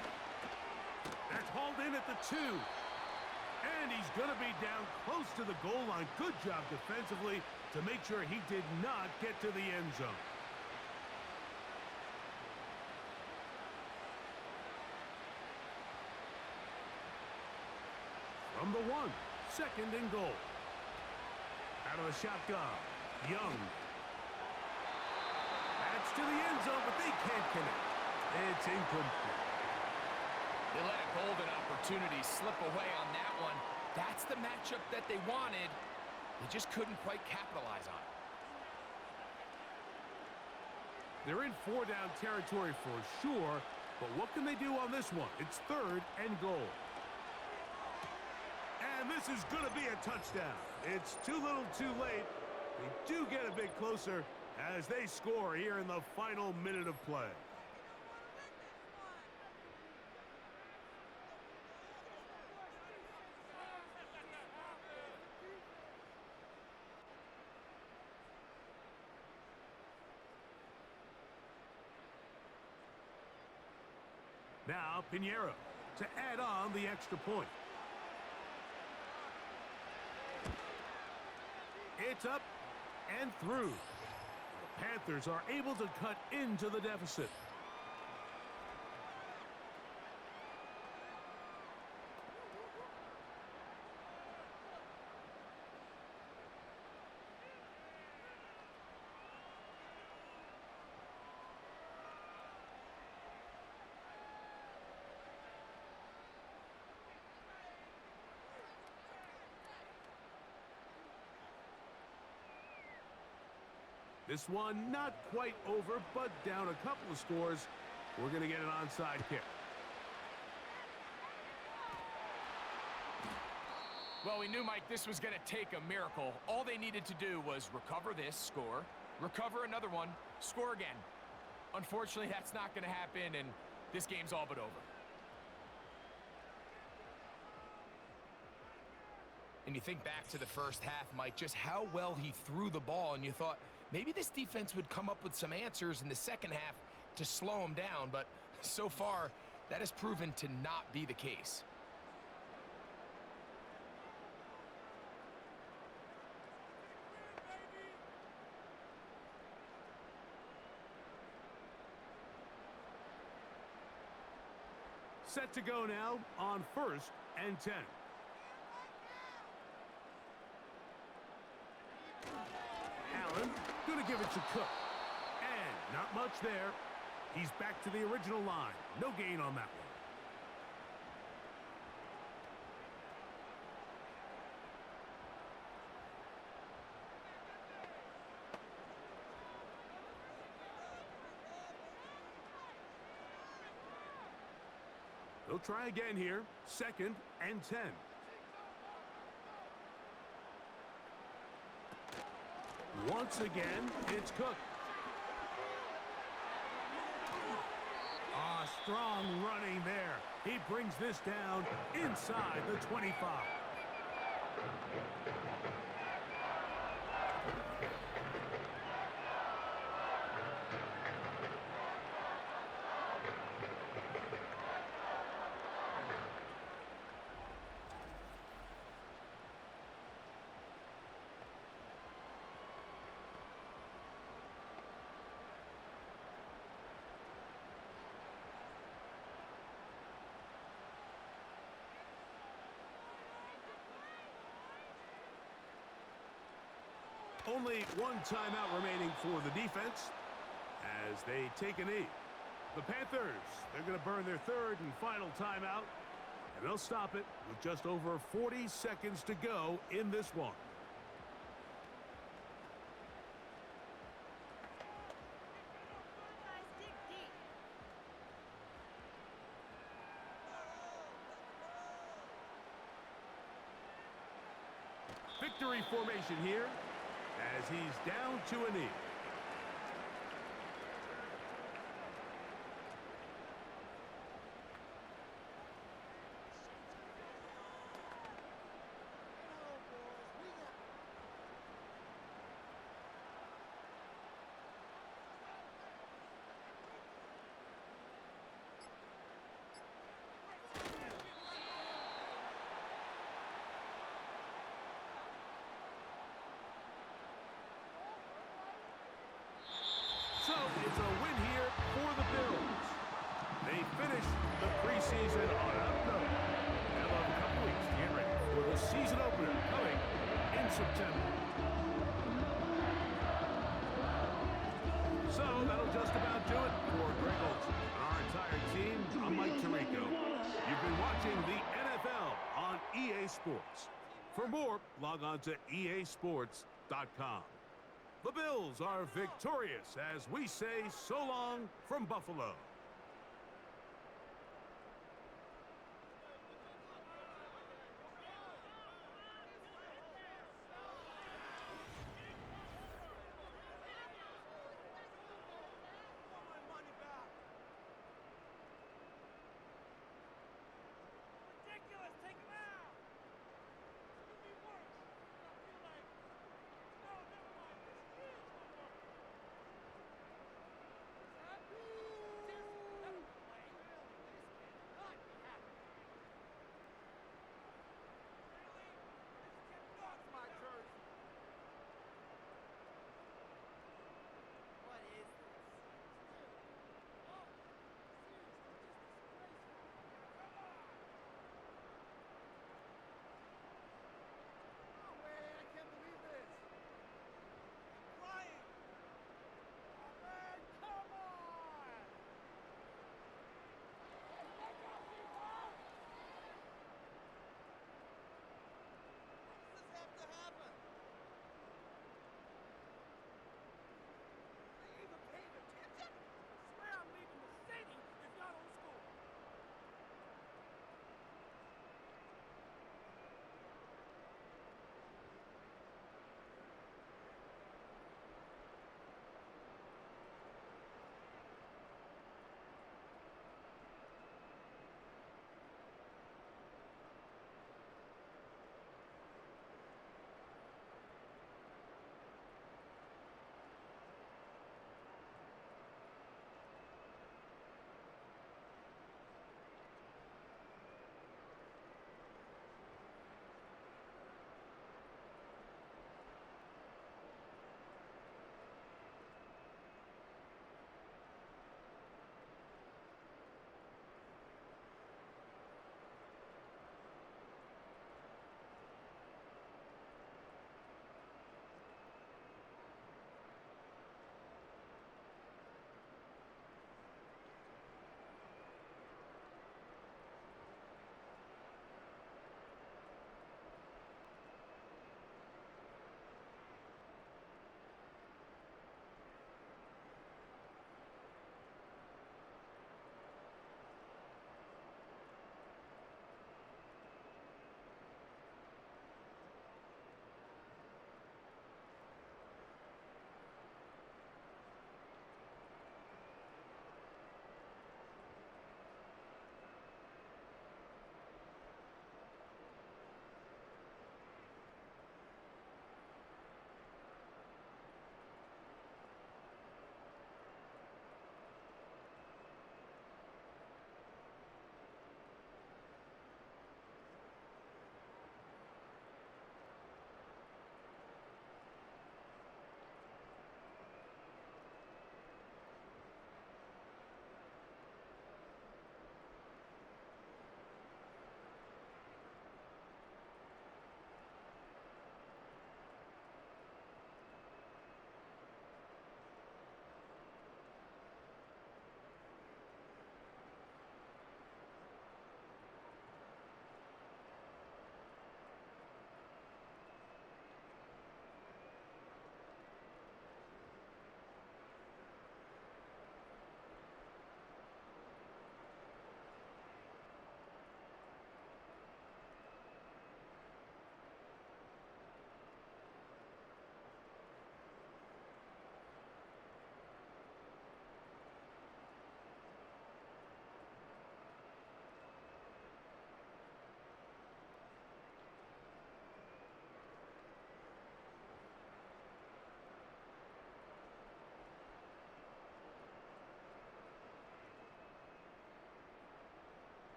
That's hauled in at the 2. And he's going to be down close to the goal line. Good job defensively to make sure he did not get to the end zone. From the 1, second and goal. Out of the shotgun, Young. That's to the end zone, but they can't connect. It's incomplete. They let a golden opportunity slip away on that one. That's the matchup that they wanted. They just couldn't quite capitalize on it. They're in 4-down territory for sure, but what can they do on this one? It's third and goal. And this is going to be a touchdown. It's too little too late. They do get a bit closer as they score here in the final minute of play. Now, Pinheiro to add on the extra point. It's up and through. The Panthers are able to cut into the deficit. This one not quite over, but down a couple of scores. We're going to get an onside kick. Well, we knew, Mike, this was going to take a miracle. All they needed to do was recover this, score, recover another one, score again. Unfortunately, that's not going to happen, and this game's all but over. And you think back to the first half, Mike, just how well he threw the ball, and you thought maybe this defense would come up with some answers in the second half to slow him down, but so far, that has proven to not be the case. Set to go now on 1st and 10. Allen, gonna give it to Cook. And not much there. He's back to the original line. No gain on that one. They'll try again here. 2nd and 10. Once again, it's Cook. Strong running there. He brings this down inside the 25. Only one timeout remaining for the defense as they take a knee. The Panthers, they're going to burn their 3rd and final timeout, and they'll stop it with just over 40 seconds to go in this one. Victory formation here as he's down to a knee. So it's a win here for the Bills. They finish the preseason on an up note. They'll have a couple weeks to get ready for the season opener coming in September. So that'll just about do it for Greg Olsen and our entire team. I'm Mike Tirico. You've been watching the NFL on EA Sports. For more, log on to easports.com. The Bills are victorious as we say so long from Buffalo.